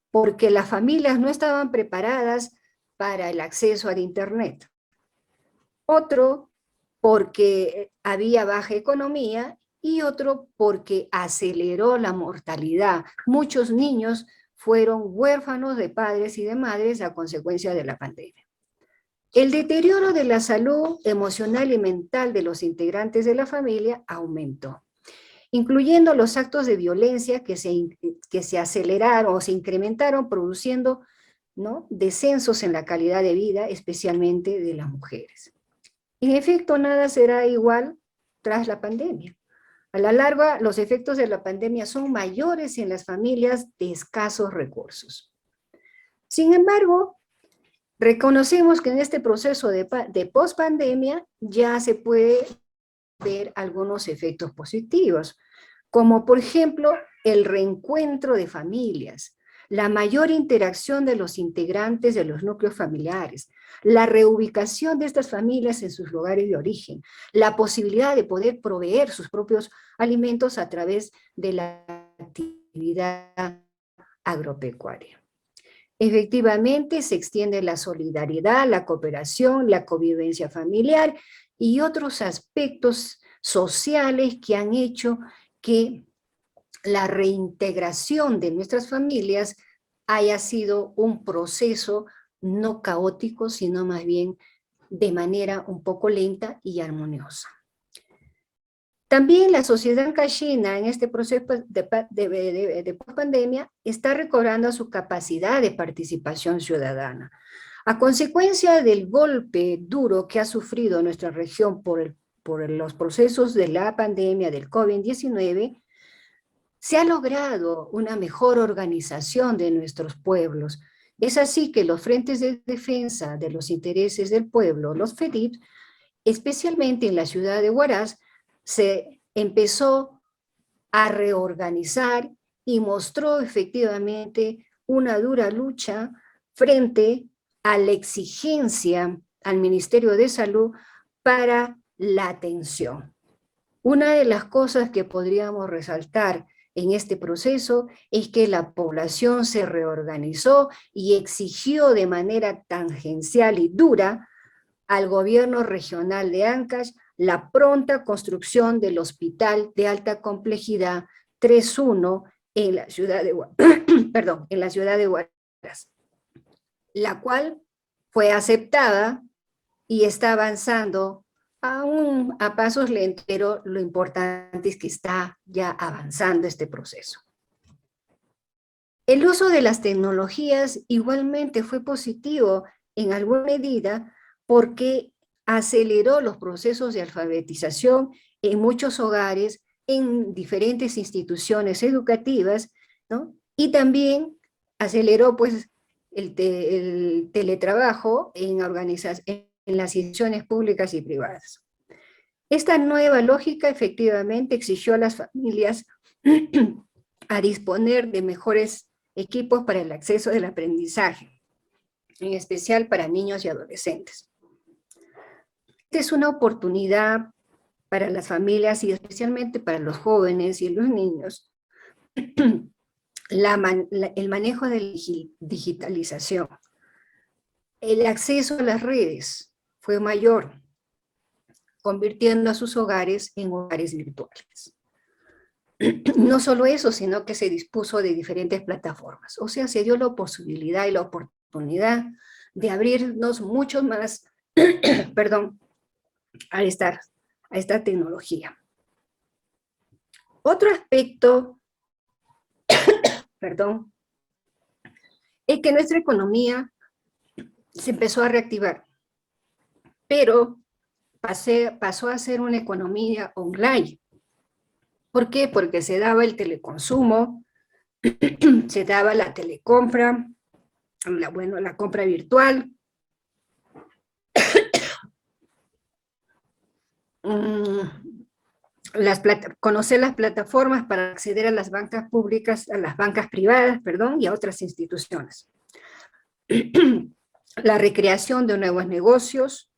E: porque las familias no estaban preparadas para el acceso al Internet. Otro, porque había baja economía, y otro, porque aceleró la mortalidad. Muchos niños fueron huérfanos de padres y de madres a consecuencia de la pandemia. El deterioro de la salud emocional y mental de los integrantes de la familia aumentó, incluyendo los actos de violencia que se aceleraron o se incrementaron, produciendo, ¿no?, descensos en la calidad de vida, especialmente de las mujeres. En efecto, nada será igual tras la pandemia. A la larga, los efectos de la pandemia son mayores en las familias de escasos recursos. Sin embargo, reconocemos que en este proceso de pospandemia ya se puede ver algunos efectos positivos, como por ejemplo el reencuentro de familias, la mayor interacción de los integrantes de los núcleos familiares, la reubicación de estas familias en sus lugares de origen, la posibilidad de poder proveer sus propios alimentos a través de la actividad agropecuaria. Efectivamente, se extiende la solidaridad, la cooperación, la convivencia familiar y otros aspectos sociales que han hecho que la reintegración de nuestras familias haya sido un proceso no caótico, sino más bien de manera un poco lenta y armoniosa. También la sociedad ancashina en este proceso de pospandemia está recobrando su capacidad de participación ciudadana. A consecuencia del golpe duro que ha sufrido nuestra región por los procesos de la pandemia del COVID-19, se ha logrado una mejor organización de nuestros pueblos. Es así que los frentes de defensa de los intereses del pueblo, los FEDIP, especialmente en la ciudad de Huaraz, se empezó a reorganizar y mostró efectivamente una dura lucha frente a la exigencia al Ministerio de Salud para la atención. Una de las cosas que podríamos resaltar en este proceso es que la población se reorganizó y exigió de manera tangencial y dura al gobierno regional de Ancash la pronta construcción del Hospital de Alta Complejidad 3.1 en la ciudad de Huaraz, la cual fue aceptada y está avanzando aún a pasos lentos, pero lo importante es que está ya avanzando este proceso. El uso de las tecnologías igualmente fue positivo en alguna medida porque aceleró los procesos de alfabetización en muchos hogares, en diferentes instituciones educativas, ¿no? Y también aceleró pues el teletrabajo en las instituciones públicas y privadas. Esta nueva lógica efectivamente exigió a las familias a disponer de mejores equipos para el acceso al aprendizaje, en especial para niños y adolescentes. Esta es una oportunidad para las familias y especialmente para los jóvenes y los niños, el manejo de la digitalización. El acceso a las redes fue mayor, convirtiendo a sus hogares en hogares virtuales. No solo eso, sino que se dispuso de diferentes plataformas. O sea, se dio la posibilidad y la oportunidad de abrirnos mucho más, perdón, a esta tecnología. Otro aspecto, perdón, es que nuestra economía se empezó a reactivar, pero pasó a ser una economía online. ¿Por qué? Porque se daba el teleconsumo, se daba la telecompra, la compra virtual, conocer las plataformas para acceder a las bancas públicas, a las bancas privadas, perdón, y a otras instituciones. La recreación de nuevos negocios,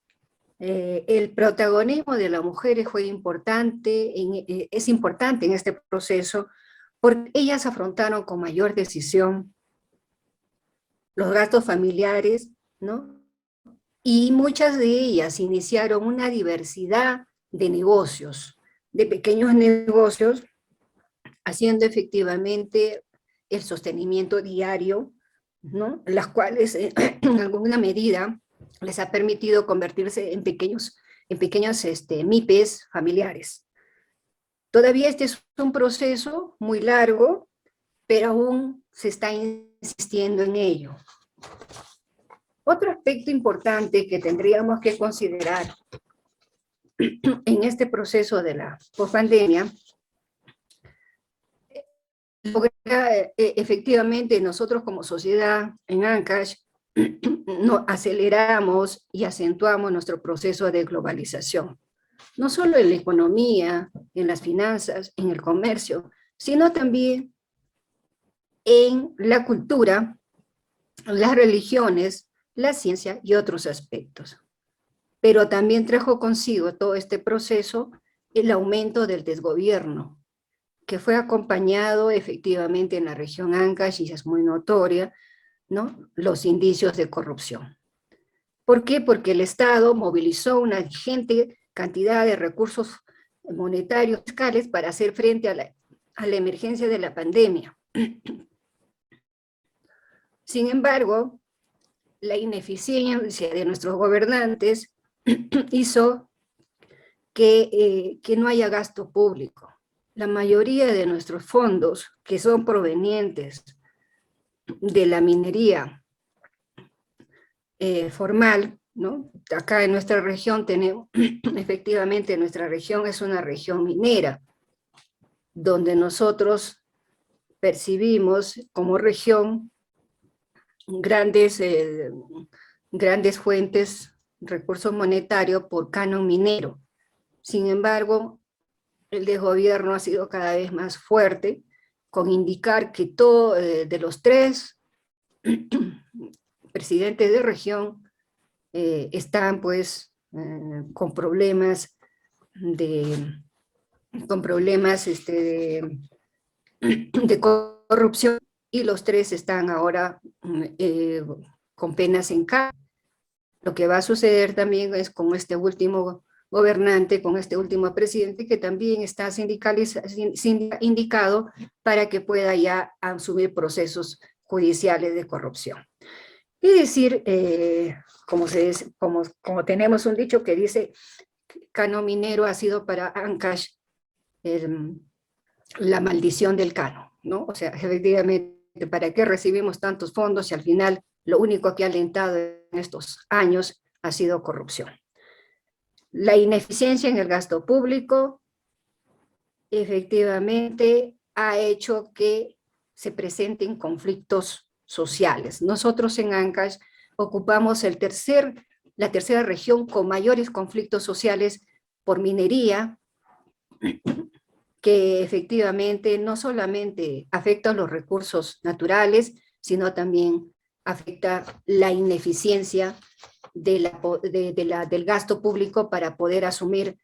E: el protagonismo de las mujeres fue importante, es importante en este proceso, porque ellas afrontaron con mayor decisión los gastos familiares, ¿no? Y muchas de ellas iniciaron una diversidad de negocios, de pequeños negocios, haciendo efectivamente el sostenimiento diario, ¿no? Las cuales en alguna medida les ha permitido convertirse en pequeños MIPES familiares. Todavía este es un proceso muy largo, pero aún se está insistiendo en ello. Otro aspecto importante que tendríamos que considerar en este proceso de la pospandemia, efectivamente nosotros como sociedad en Ancash aceleramos y acentuamos nuestro proceso de globalización, no solo en la economía, en las finanzas, en el comercio, sino también en la cultura, las religiones, la ciencia y otros aspectos. Pero también trajo consigo todo este proceso el aumento del desgobierno, que fue acompañado efectivamente en la región Ancash, y es muy notoria, ¿no? Los indicios de corrupción. ¿Por qué? Porque el Estado movilizó una ingente cantidad de recursos monetarios fiscales para hacer frente a la emergencia de la pandemia. Sin embargo, la ineficiencia de nuestros gobernantes hizo que no haya gasto público. La mayoría de nuestros fondos, que son provenientes de la minería formal, ¿no? Acá en nuestra región tenemos, efectivamente nuestra región es una región minera, donde nosotros percibimos como región grandes fuentes, recursos monetarios por canon minero. Sin embargo, el desgobierno ha sido cada vez más fuerte, con indicar que de los 3 presidentes de región están pues con problemas de corrupción, y los 3 están ahora con penas en cárcel. Lo que va a suceder también es con este último gobernante, con este último presidente, que también está indicado para que pueda ya asumir judiciales de corrupción. Es decir, como tenemos un dicho que dice, Cano Minero ha sido para Ancash la maldición del Cano, ¿no? O sea, efectivamente, ¿para qué recibimos tantos fondos si al final lo único que ha alentado en estos años ha sido corrupción? La ineficiencia en el gasto público efectivamente ha hecho que se presenten conflictos sociales. Nosotros en Ancash ocupamos la tercera región con mayores conflictos sociales por minería, que efectivamente no solamente afecta los recursos naturales, sino también afecta la ineficiencia del gasto público para poder asumir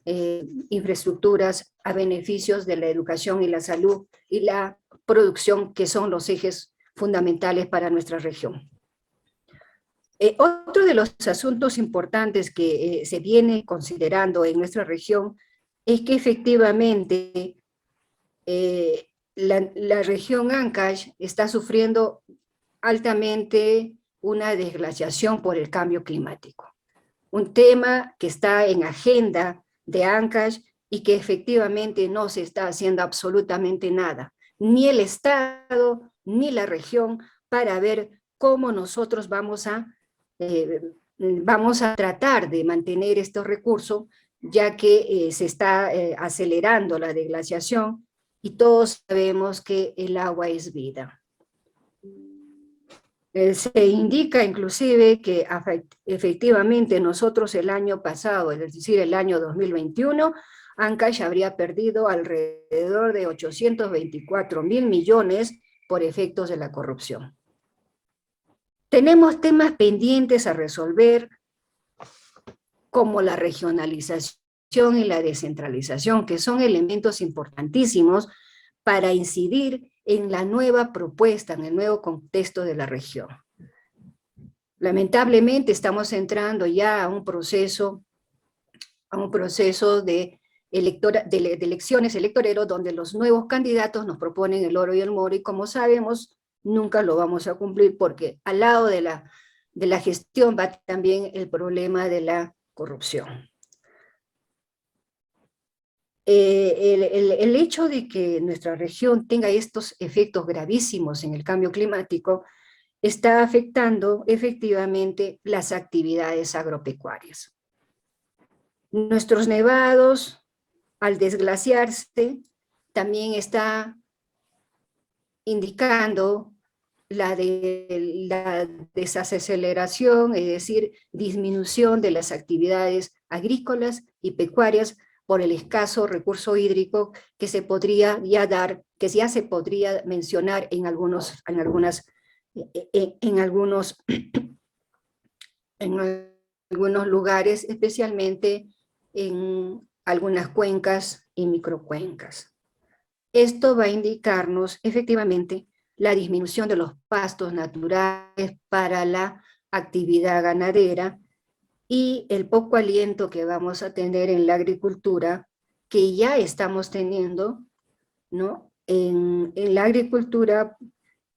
E: infraestructuras a beneficios de la educación y la salud y la producción, que son los ejes fundamentales para nuestra región. Otro de los asuntos importantes que se viene considerando en nuestra región es que efectivamente la región Ancash está sufriendo altamente una desglaciación por el cambio climático. Un tema que está en agenda de Ancash y que efectivamente no se está haciendo absolutamente nada, ni el Estado ni la región, para ver cómo nosotros vamos a tratar de mantener estos recursos, ya que se está acelerando la desglaciación y todos sabemos que el agua es vida. Se indica inclusive que efectivamente nosotros el año pasado, es decir, el año 2021, Ancash habría perdido alrededor de 824.000 millones por efectos de la corrupción. Tenemos temas pendientes a resolver, como la regionalización y la descentralización, que son elementos importantísimos para incidir en la nueva propuesta, en el nuevo contexto de la región. Lamentablemente estamos entrando ya a un proceso de elecciones electoreros, donde los nuevos candidatos nos proponen el oro y el moro, y como sabemos, nunca lo vamos a cumplir, porque al lado de la gestión va también el problema de la corrupción. El hecho de que nuestra región tenga estos efectos gravísimos en el cambio climático está afectando efectivamente las actividades agropecuarias. Nuestros nevados, al desglaciarse, también está indicando la desaceleración, es decir, disminución de las actividades agrícolas y pecuarias por el escaso recurso hídrico que se podría ya dar, que ya se podría mencionar en algunos lugares, especialmente en algunas cuencas y microcuencas. Esto va a indicarnos efectivamente la disminución de los pastos naturales para la actividad ganadera y el poco aliento que vamos a tener en la agricultura, que ya estamos teniendo, ¿no?, en la agricultura,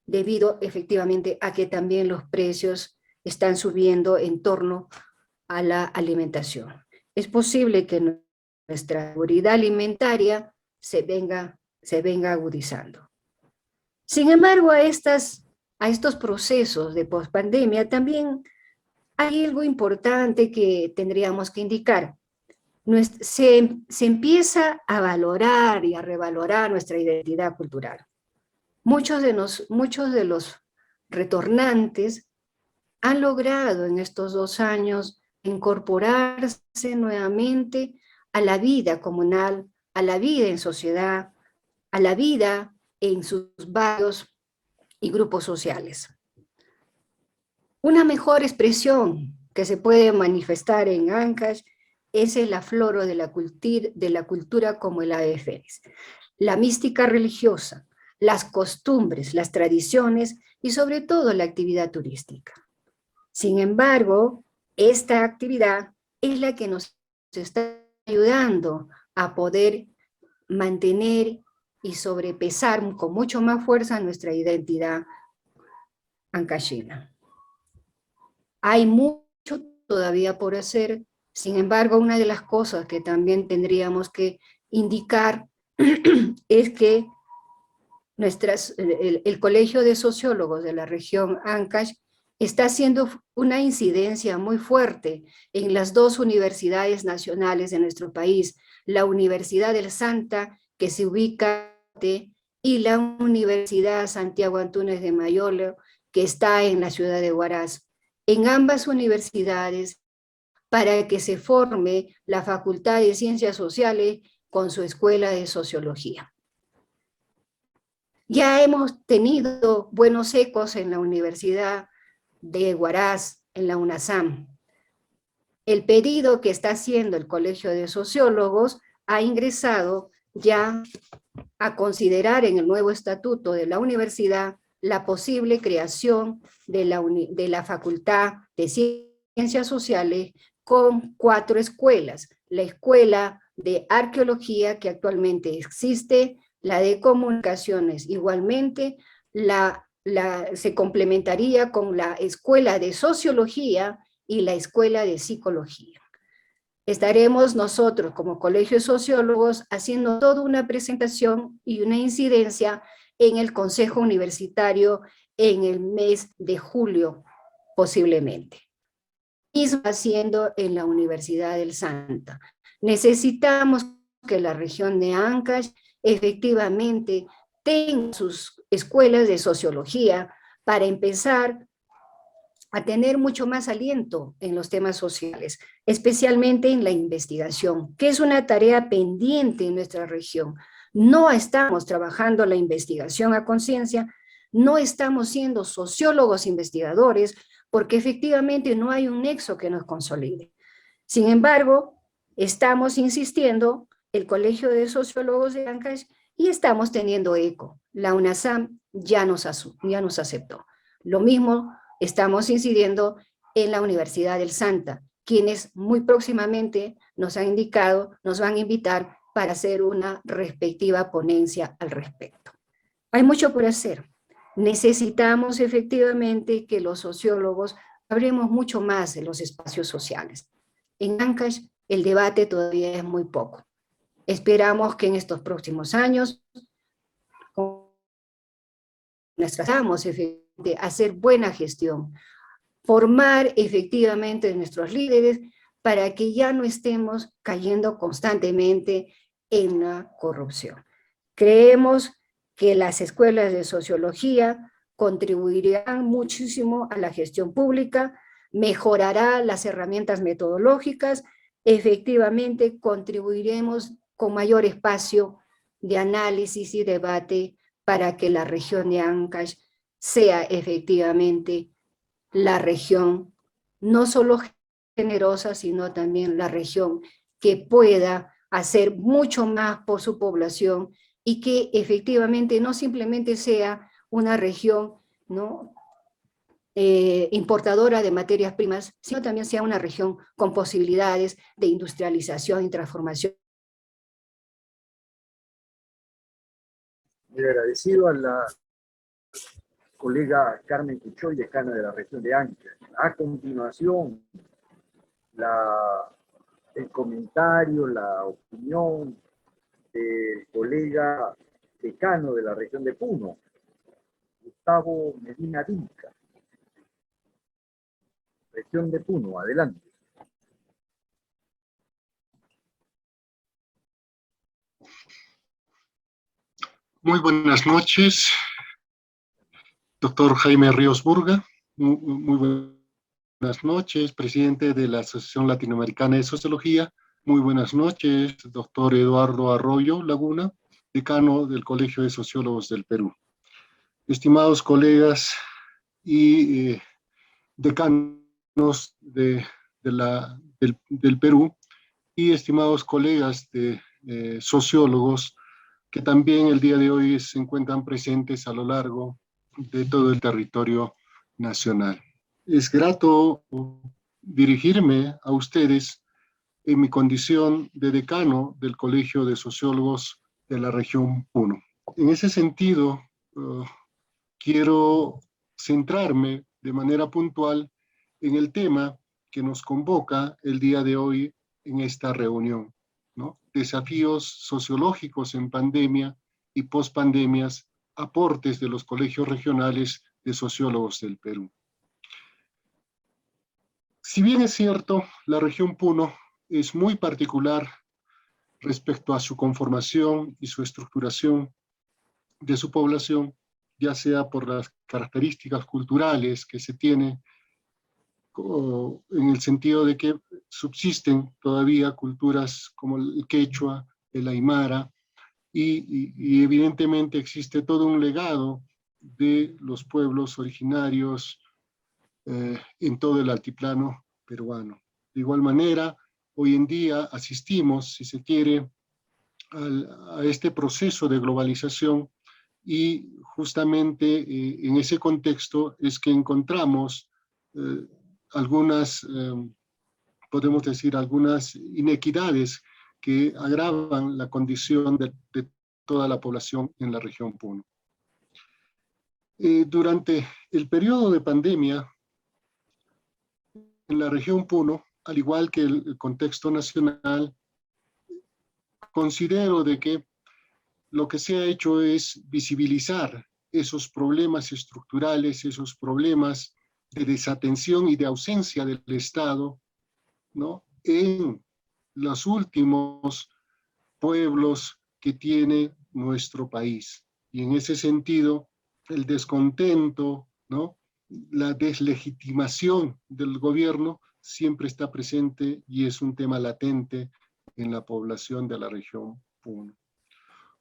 E: debido efectivamente a que también los precios están subiendo en torno a la alimentación. Es posible que nuestra seguridad alimentaria se venga agudizando. Sin embargo, a estos procesos de pospandemia también hay algo importante que tendríamos que indicar. Se empieza a valorar y a revalorar nuestra identidad cultural. Muchos de los retornantes han logrado en estos 2 años incorporarse nuevamente a la vida comunal, a la vida en sociedad, a la vida en sus barrios y grupos sociales. Una mejor expresión que se puede manifestar en Ancash es el afloro de la cultura como el ave fénix. La mística religiosa, las costumbres, las tradiciones y sobre todo la actividad turística. Sin embargo, esta actividad es la que nos está ayudando a poder mantener y sobrepesar con mucho más fuerza nuestra identidad ancashina. Hay mucho todavía por hacer. Sin embargo, una de las cosas que también tendríamos que indicar es que el Colegio de Sociólogos de la región Ancash está haciendo una incidencia muy fuerte en las dos universidades nacionales de nuestro país, la Universidad del Santa, que se ubica y la Universidad Santiago Antúnez de Mayolo, que está en la ciudad de Huaraz. En ambas universidades, para que se forme la Facultad de Ciencias Sociales con su Escuela de Sociología. Ya hemos tenido buenos ecos en la Universidad de Huaraz, en la UNASAM. El pedido que está haciendo el Colegio de Sociólogos ha ingresado ya a considerar en el nuevo estatuto de la universidad la posible creación de la Facultad de Ciencias Sociales con 4 escuelas. La Escuela de Arqueología, que actualmente existe, la de Comunicaciones igualmente, se complementaría con la Escuela de Sociología y la Escuela de Psicología. Estaremos nosotros como Colegio de Sociólogos haciendo toda una presentación y una incidencia en el Consejo Universitario en el mes de julio, posiblemente. Mismo haciendo en la Universidad del Santa. Necesitamos que la región de Ancash efectivamente tenga sus escuelas de sociología para empezar a tener mucho más aliento en los temas sociales, especialmente en la investigación, que es una tarea pendiente en nuestra región. No estamos trabajando la investigación a conciencia, no estamos siendo sociólogos investigadores, porque efectivamente no hay un nexo que nos consolide. Sin embargo, estamos insistiendo, el Colegio de Sociólogos de Ancash, y estamos teniendo eco. La UNASAM ya nos aceptó. Lo mismo estamos incidiendo en la Universidad del Santa, quienes muy próximamente nos han indicado, nos van a invitar para hacer una respectiva ponencia al respecto. Hay mucho por hacer. Necesitamos efectivamente que los sociólogos hablemos mucho más de los espacios sociales. En Ancash el debate todavía es muy poco. Esperamos que en estos próximos años necesitamos hacer buena gestión, formar efectivamente a nuestros líderes para que ya no estemos cayendo constantemente en la corrupción. Creemos que las escuelas de sociología contribuirán muchísimo a la gestión pública, mejorará las herramientas metodológicas, efectivamente contribuiremos con mayor espacio de análisis y debate para que la región de Ancash sea efectivamente la región no solo generosa, sino también la región que pueda hacer mucho más por su población y que efectivamente no simplemente sea una región, ¿no?, importadora de materias primas, sino también sea una región con posibilidades de industrialización y transformación.
B: Muy agradecido a la colega Carmen Cuchoy, decana de la región de Ancash. A continuación, el comentario, la opinión del colega decano de la región de Puno, Gustavo Medina Dinca. Región de Puno, adelante.
F: Muy buenas noches, doctor Jaime Ríos Burga. Muy buenas noches, presidente de la Asociación Latinoamericana de Sociología. Muy buenas noches, doctor Eduardo Arroyo Laguna, decano del Colegio de Sociólogos del Perú. Estimados colegas y decanos del Perú y estimados colegas de sociólogos que también el día de hoy se encuentran presentes a lo largo de todo el territorio nacional. Es grato dirigirme a ustedes en mi condición de decano del Colegio de Sociólogos de la región Puno. En ese sentido, quiero centrarme de manera puntual en el tema que nos convoca el día de hoy en esta reunión, ¿no? Desafíos sociológicos en pandemia y pospandemias, aportes de los colegios regionales de sociólogos del Perú. Si bien es cierto, la región Puno es muy particular respecto a su conformación y su estructuración de su población, ya sea por las características culturales que se tiene, en el sentido de que subsisten todavía culturas como el quechua, el aymara, y evidentemente existe todo un legado de los pueblos originarios en todo el altiplano peruano. De igual manera, hoy en día asistimos, si se quiere, a este proceso de globalización, y justamente en ese contexto es que encontramos algunas, podemos decir, algunas inequidades que agravan la condición de toda la población en la región Puno. Durante el periodo de pandemia, en la región Puno, al igual que el contexto nacional, considero de que lo que se ha hecho es visibilizar esos problemas estructurales, esos problemas de desatención y de ausencia del Estado, ¿no?, en los últimos pueblos que tiene nuestro país. Y en ese sentido, el descontento, ¿no?, la deslegitimación del gobierno siempre está presente y es un tema latente en la población de la región Puno.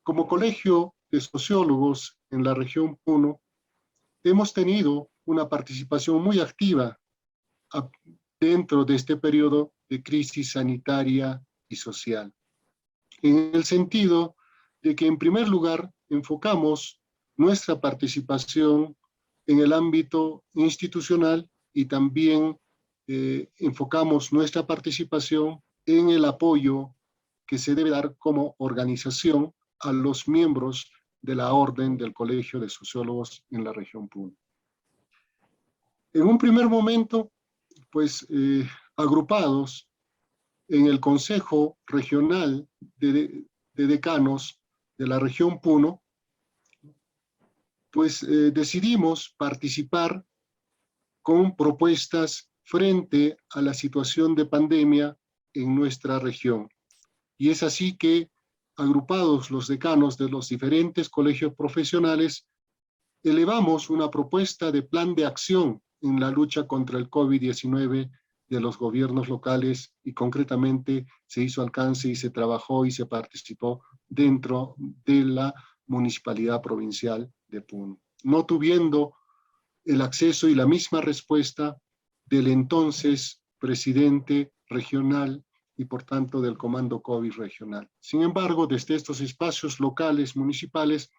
F: Como colegio de sociólogos en la región Puno, hemos tenido una participación muy activa dentro de este periodo de crisis sanitaria y social, en el sentido de que, en primer lugar, enfocamos nuestra participación en el ámbito institucional y también enfocamos nuestra participación en el apoyo que se debe dar como organización a los miembros de la Orden del Colegio de Sociólogos en la región Puno. En un primer momento, pues agrupados en el Consejo Regional de Decanos de la región Puno, pues decidimos participar con propuestas frente a la situación de pandemia en nuestra región. Y es así que, agrupados los decanos de los diferentes colegios profesionales, elevamos una propuesta de plan de acción en la lucha contra el COVID-19 de los gobiernos locales, y concretamente se hizo alcance y se trabajó y se participó dentro de la Municipalidad Provincial de Puno, no tuviendo el acceso y la misma respuesta del entonces presidente regional y por tanto del Comando COVID regional. Sin embargo, desde estos espacios locales, municipales,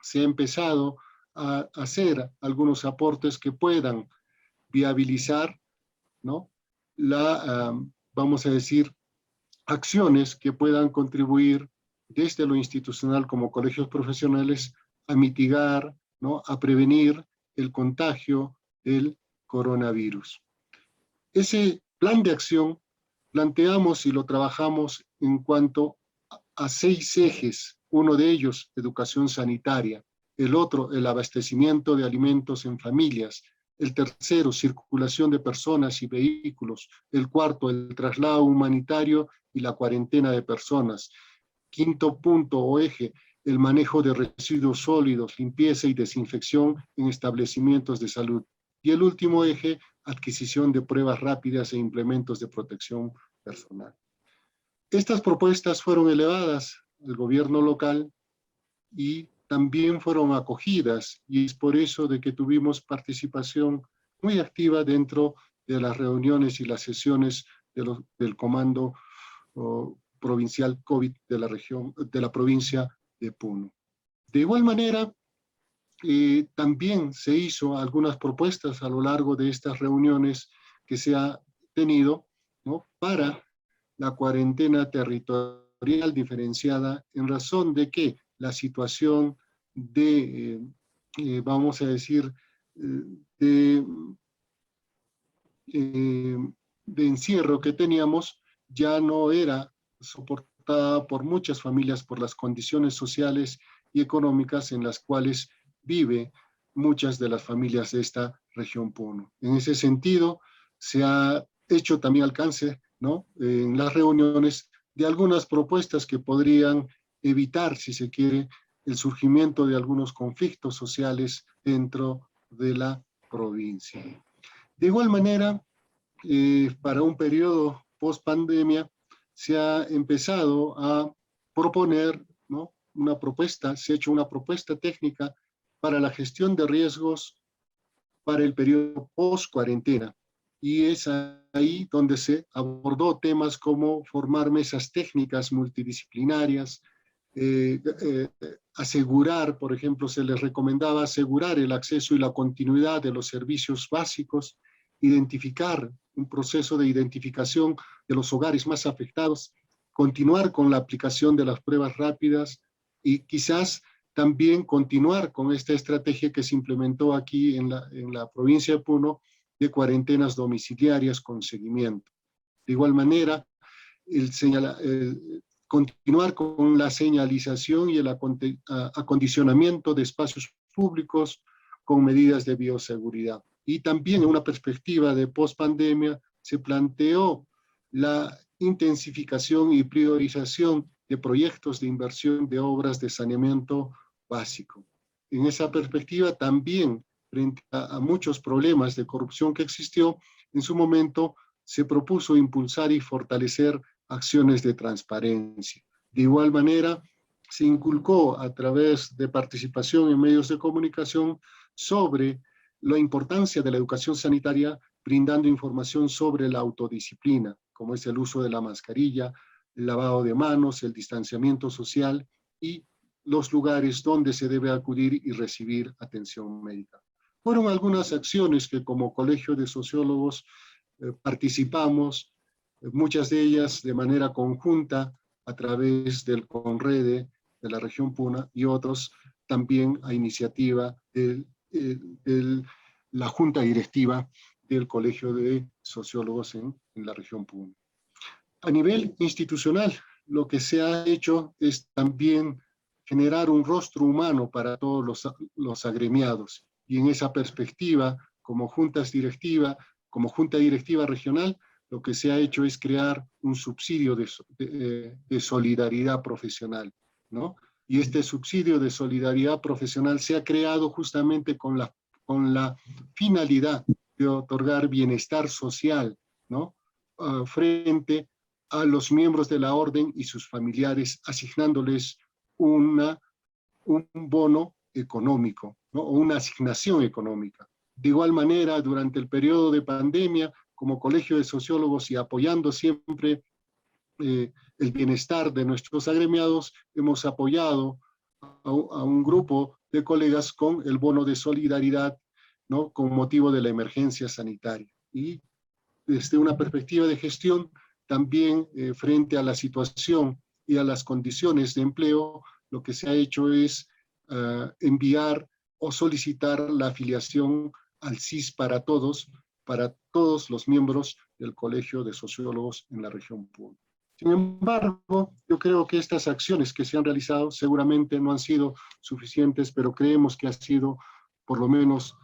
F: se ha empezado a hacer algunos aportes que puedan viabilizar, ¿no?, vamos a decir, acciones que puedan contribuir desde lo institucional como colegios profesionales a mitigar, ¿no?, a prevenir el contagio del coronavirus. Ese plan de acción planteamos y lo trabajamos en cuanto a 6 ejes, uno de ellos, educación sanitaria, el otro, el abastecimiento de alimentos en familias, el tercero, circulación de personas y vehículos, el cuarto, el traslado humanitario y la cuarentena de personas, quinto punto o eje, el manejo de residuos sólidos, limpieza y desinfección en establecimientos de salud, y el último eje, adquisición de pruebas rápidas e implementos de protección personal. Estas propuestas fueron elevadas al gobierno local y también fueron acogidas, y es por eso de que tuvimos participación muy activa dentro de las reuniones y las sesiones del Comando Provincial COVID de la provincia de Puno. De igual manera, también se hizo algunas propuestas a lo largo de estas reuniones que se ha tenido, ¿no?, para la cuarentena territorial diferenciada, en razón de que la situación de, vamos a decir, de encierro que teníamos ya no era soportada por muchas familias por las condiciones sociales y económicas en las cuales vive muchas de las familias de esta región Puno. En ese sentido, se ha hecho también alcance, ¿no?, en las reuniones de algunas propuestas que podrían evitar, si se quiere, el surgimiento de algunos conflictos sociales dentro de la provincia. De igual manera, para un periodo post-pandemia, se ha empezado a proponer, ¿no?, una propuesta, se ha hecho una propuesta técnica para la gestión de riesgos para el periodo post-cuarentena. Y es ahí donde se abordó temas como formar mesas técnicas multidisciplinarias, asegurar, por ejemplo, se les recomendaba asegurar el acceso y la continuidad de los servicios básicos, identificar un proceso de identificación de los hogares más afectados, continuar con la aplicación de las pruebas rápidas y quizás también continuar con esta estrategia que se implementó aquí en la provincia de Puno de cuarentenas domiciliarias con seguimiento. De igual manera, continuar con la señalización y el acondicionamiento de espacios públicos con medidas de bioseguridad. Y también en una perspectiva de post-pandemia se planteó la intensificación y priorización de proyectos de inversión de obras de saneamiento básico. En esa perspectiva también, frente a muchos problemas de corrupción que existió, en su momento se propuso impulsar y fortalecer acciones de transparencia. De igual manera, se inculcó a través de participación en medios de comunicación sobre la importancia de la educación sanitaria, brindando información sobre la autodisciplina, como es el uso de la mascarilla, el lavado de manos, el distanciamiento social y los lugares donde se debe acudir y recibir atención médica. Fueron algunas acciones que como Colegio de Sociólogos participamos, muchas de ellas de manera conjunta a través del CONREDE de la región Puna y otros también a iniciativa de la Junta Directiva del Colegio de Sociólogos en la región Puna. A nivel institucional, lo que se ha hecho es también generar un rostro humano para todos los agremiados. Y en esa perspectiva, como Junta Directiva Regional, lo que se ha hecho es crear un subsidio de solidaridad profesional, ¿no? Y este subsidio de solidaridad profesional se ha creado justamente con la finalidad de otorgar bienestar social, ¿no?, frente a los miembros de la orden y sus familiares, asignándoles un bono económico, ¿no?, o una asignación económica. De igual manera, durante el periodo de pandemia, como Colegio de Sociólogos y apoyando siempre el bienestar de nuestros agremiados, hemos apoyado a un grupo de colegas con el bono de solidaridad, ¿no?, con motivo de la emergencia sanitaria. Y desde una perspectiva de gestión, también frente a la situación y a las condiciones de empleo, lo que se ha hecho es enviar o solicitar la afiliación al CIS para todos los miembros del Colegio de Sociólogos en la región Puno. Sin embargo, yo creo que estas acciones que se han realizado seguramente no han sido suficientes, pero creemos que ha sido por lo menos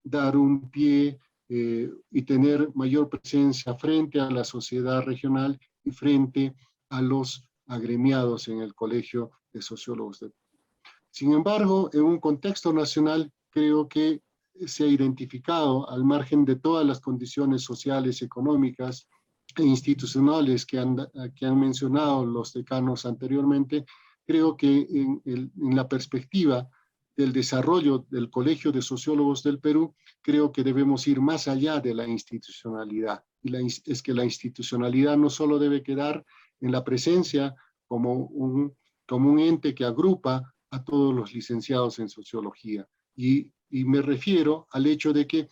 F: dar un pie y tener mayor presencia frente a la sociedad regional y frente a los agremiados en el Colegio de Sociólogos de Puno. Sin embargo, en un contexto nacional, creo que se ha identificado, al margen de todas las condiciones sociales, económicas e institucionales que han mencionado los decanos anteriormente, creo que en la perspectiva del desarrollo del Colegio de Sociólogos del Perú, creo que debemos ir más allá de la institucionalidad. Y es que la institucionalidad no solo debe quedar en la presencia como un ente que agrupa a todos los licenciados en sociología. Y me refiero al hecho de que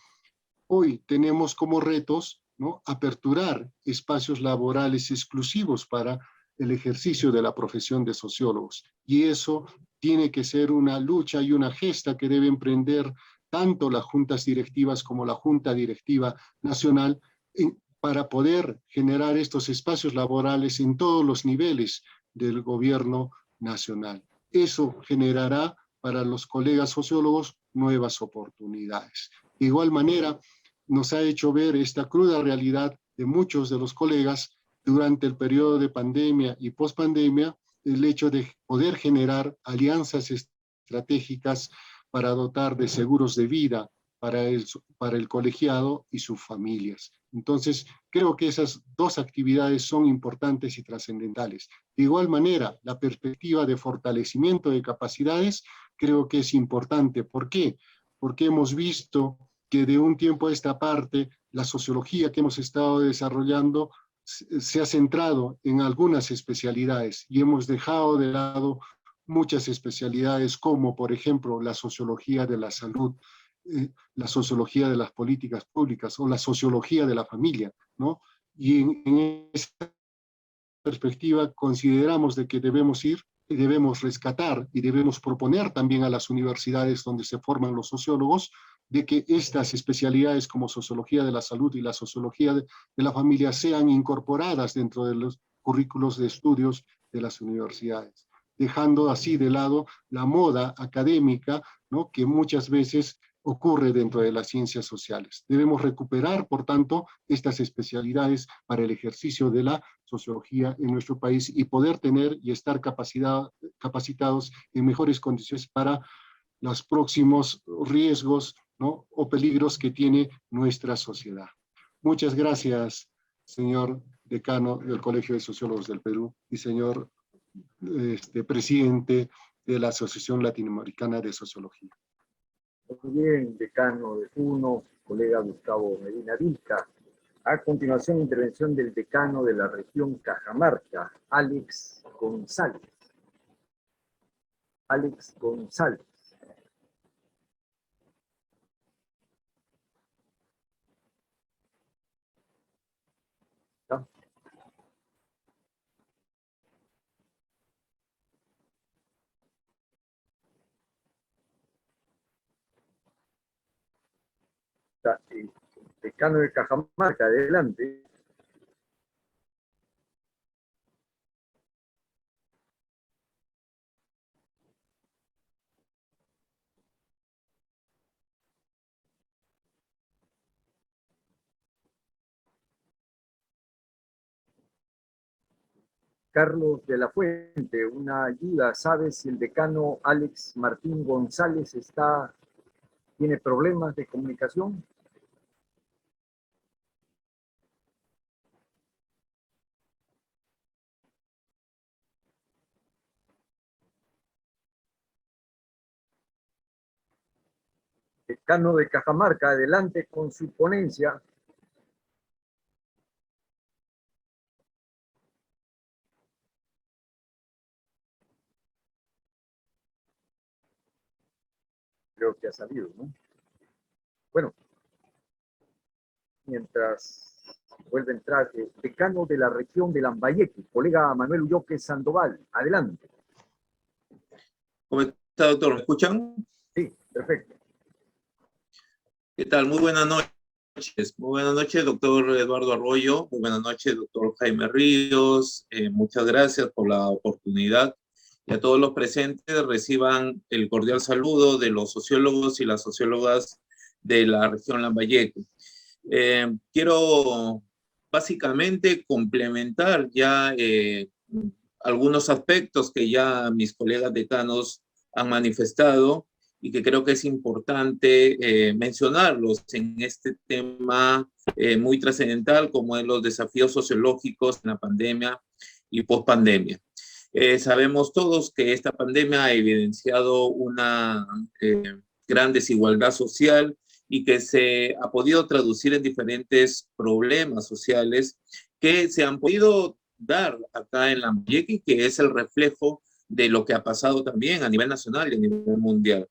F: hoy tenemos como retos, ¿no?, aperturar espacios laborales exclusivos para el ejercicio de la profesión de sociólogos. Y eso tiene que ser una lucha y una gesta que debe emprender tanto las juntas directivas como la Junta Directiva Nacional para poder generar estos espacios laborales en todos los niveles del gobierno nacional. Eso generará para los colegas sociólogos nuevas oportunidades. De igual manera, nos ha hecho ver esta cruda realidad de muchos de los colegas durante el periodo de pandemia y pospandemia, el hecho de poder generar alianzas estratégicas para dotar de seguros de vida para el colegiado y sus familias. Entonces, creo que esas dos actividades son importantes y trascendentales. De igual manera, la perspectiva de fortalecimiento de capacidades creo que es importante. ¿Por qué? Porque hemos visto que de un tiempo a esta parte, la sociología que hemos estado desarrollando se ha centrado en algunas especialidades y hemos dejado de lado muchas especialidades como, por ejemplo, la sociología de la salud, la sociología de las políticas públicas o la sociología de la familia, ¿no? Y en esta perspectiva consideramos de que debemos ir y debemos rescatar y debemos proponer también a las universidades donde se forman los sociólogos de que estas especialidades como sociología de la salud y la sociología de la familia sean incorporadas dentro de los currículos de estudios de las universidades, dejando así de lado la moda académica, ¿no?, que muchas veces ocurre dentro de las ciencias sociales. Debemos recuperar, por tanto, estas especialidades para el ejercicio de la sociología en nuestro país y poder tener y estar capacitados en mejores condiciones para los próximos riesgos, ¿no?, o peligros que tiene nuestra sociedad. Muchas gracias, señor decano del Colegio de Sociólogos del Perú y señor presidente de la Asociación Latinoamericana de Sociología.
B: Muy bien, decano de Puno, colega Gustavo Medina Vilca. A continuación, intervención del decano de la región Cajamarca, Alex González. Alex González. ¿Ya? Decano de Cajamarca, adelante. Carlos de la Fuente, una ayuda. ¿Sabes si el decano Alex Martín González tiene problemas de comunicación? Decano de Cajamarca, adelante con su ponencia. Creo que ha salido, ¿no? Bueno, mientras vuelve a entrar el decano de la región de Lambayeque, colega Manuel Ulloque Sandoval, adelante.
G: ¿Cómo está, doctor? ¿Me escuchan?
B: Sí, perfecto.
G: ¿Qué tal? Muy buenas noches. Muy buenas noches, doctor Eduardo Arroyo. Muy buenas noches, doctor Jaime Ríos. Muchas gracias por la oportunidad. Y a todos los presentes reciban el cordial saludo de los sociólogos y las sociólogas de la región Lambayeque. Quiero básicamente complementar ya algunos aspectos que ya mis colegas decanos han manifestado y que creo que es importante mencionarlos en este tema muy trascendental como es los desafíos sociológicos en la pandemia y pospandemia. Sabemos todos que esta pandemia ha evidenciado una gran desigualdad social y que se ha podido traducir en diferentes problemas sociales que se han podido dar acá en Lambayeque, que es el reflejo de lo que ha pasado también a nivel nacional y a nivel mundial.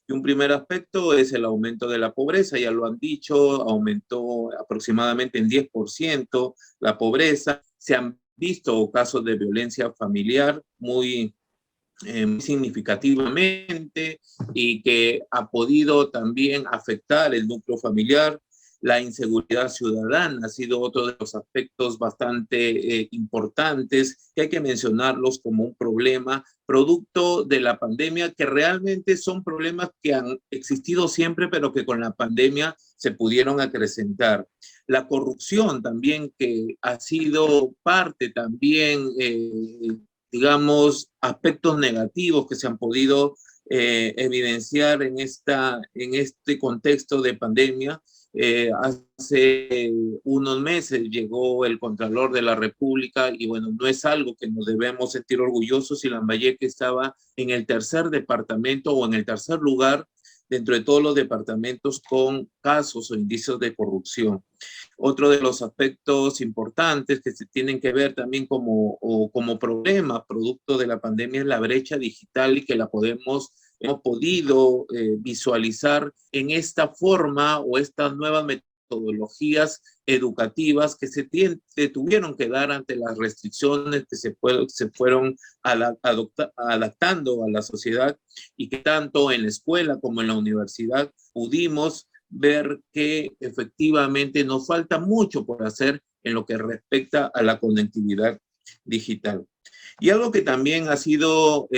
G: Y un primer aspecto es el aumento de la pobreza, ya lo han dicho, aumentó aproximadamente en 10% la pobreza. Se han visto casos de violencia familiar muy significativamente y que ha podido también afectar el núcleo familiar. La inseguridad ciudadana ha sido otro de los aspectos bastante importantes que hay que mencionarlos como un problema producto de la pandemia, que realmente son problemas que han existido siempre, pero que con la pandemia se pudieron acrecentar. La corrupción también, que ha sido parte también, digamos, aspectos negativos que se han podido evidenciar en este contexto de pandemia. Hace unos meses llegó el Contralor de la República y bueno, no es algo que nos debemos sentir orgullosos si Lambayeque estaba en el tercer departamento o en el tercer lugar dentro de todos los departamentos con casos o indicios de corrupción. Otro de los aspectos importantes que se tienen que ver también como problema producto de la pandemia es la brecha digital y que hemos podido visualizar en esta forma o estas nuevas metodologías educativas que se tuvieron que dar ante las restricciones que se fueron adaptando a la sociedad y que tanto en la escuela como en la universidad pudimos ver que efectivamente nos falta mucho por hacer en lo que respecta a la conectividad digital. Y algo que también ha sido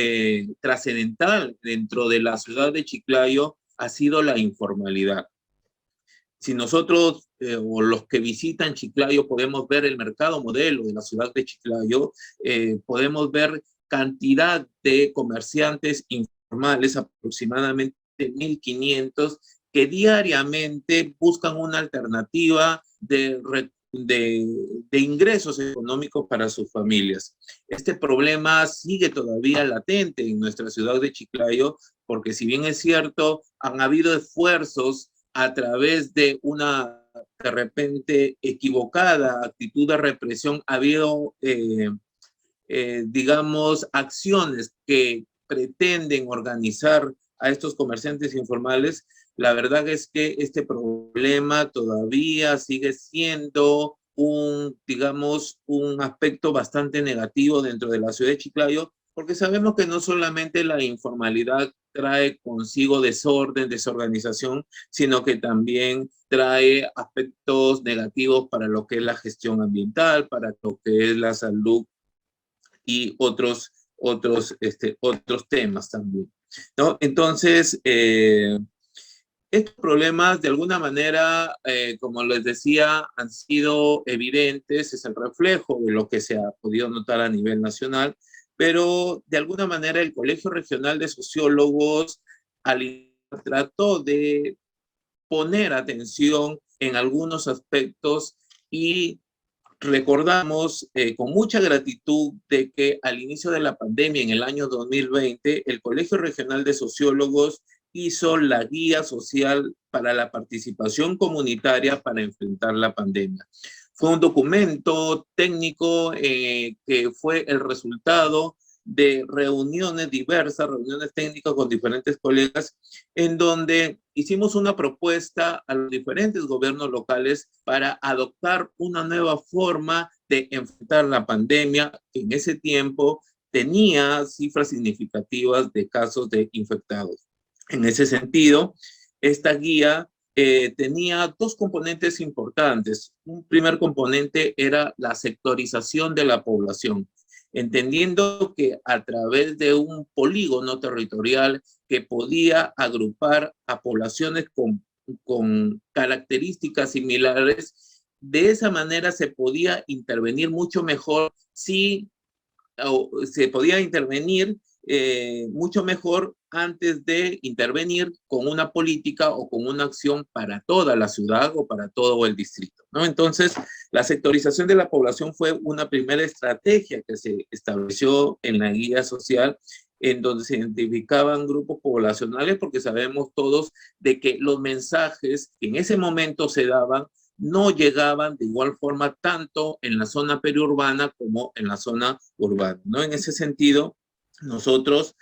G: trascendental dentro de la ciudad de Chiclayo ha sido la informalidad. Si nosotros o los que visitan Chiclayo podemos ver el mercado modelo de la ciudad de Chiclayo, podemos ver cantidad de comerciantes informales, aproximadamente 1.500, que diariamente buscan una alternativa de ingresos económicos para sus familias. Este problema sigue todavía latente en nuestra ciudad de Chiclayo, porque si bien es cierto, han habido esfuerzos a través de una, de repente, equivocada actitud de represión, ha habido, digamos, acciones que pretenden organizar a estos comerciantes informales. La verdad es que este problema todavía sigue siendo digamos, un aspecto bastante negativo dentro de la ciudad de Chiclayo, porque sabemos que no solamente la informalidad trae consigo desorden, desorganización, sino que también trae aspectos negativos para lo que es la gestión ambiental, para lo que es la salud y otros temas también, ¿no? Entonces, estos problemas, de alguna manera, como les decía, han sido evidentes, es el reflejo de lo que se ha podido notar a nivel nacional, pero de alguna manera el Colegio Regional de Sociólogos trató de poner atención en algunos aspectos y recordamos con mucha gratitud de que al inicio de la pandemia, en el año 2020, el Colegio Regional de Sociólogos hizo la guía social para la participación comunitaria para enfrentar la pandemia. Fue un documento técnico que fue el resultado de reuniones diversas, reuniones técnicas con diferentes colegas, en donde hicimos una propuesta a los diferentes gobiernos locales para adoptar una nueva forma de enfrentar la pandemia, que en ese tiempo tenía cifras significativas de casos de infectados. En ese sentido, esta guía tenía dos componentes importantes. Un primer componente era la sectorización de la población, entendiendo que a través de un polígono territorial que podía agrupar a poblaciones con características similares, de esa manera se podía intervenir mucho mejor se podía intervenir mucho mejor antes de intervenir con una política o con una acción para toda la ciudad o para todo el distrito, ¿no? Entonces, la sectorización de la población fue una primera estrategia que se estableció en la guía social, en donde se identificaban grupos poblacionales, porque sabemos todos de que los mensajes que en ese momento se daban no llegaban de igual forma tanto en la zona periurbana como en la zona urbana, ¿no? En ese sentido, nosotros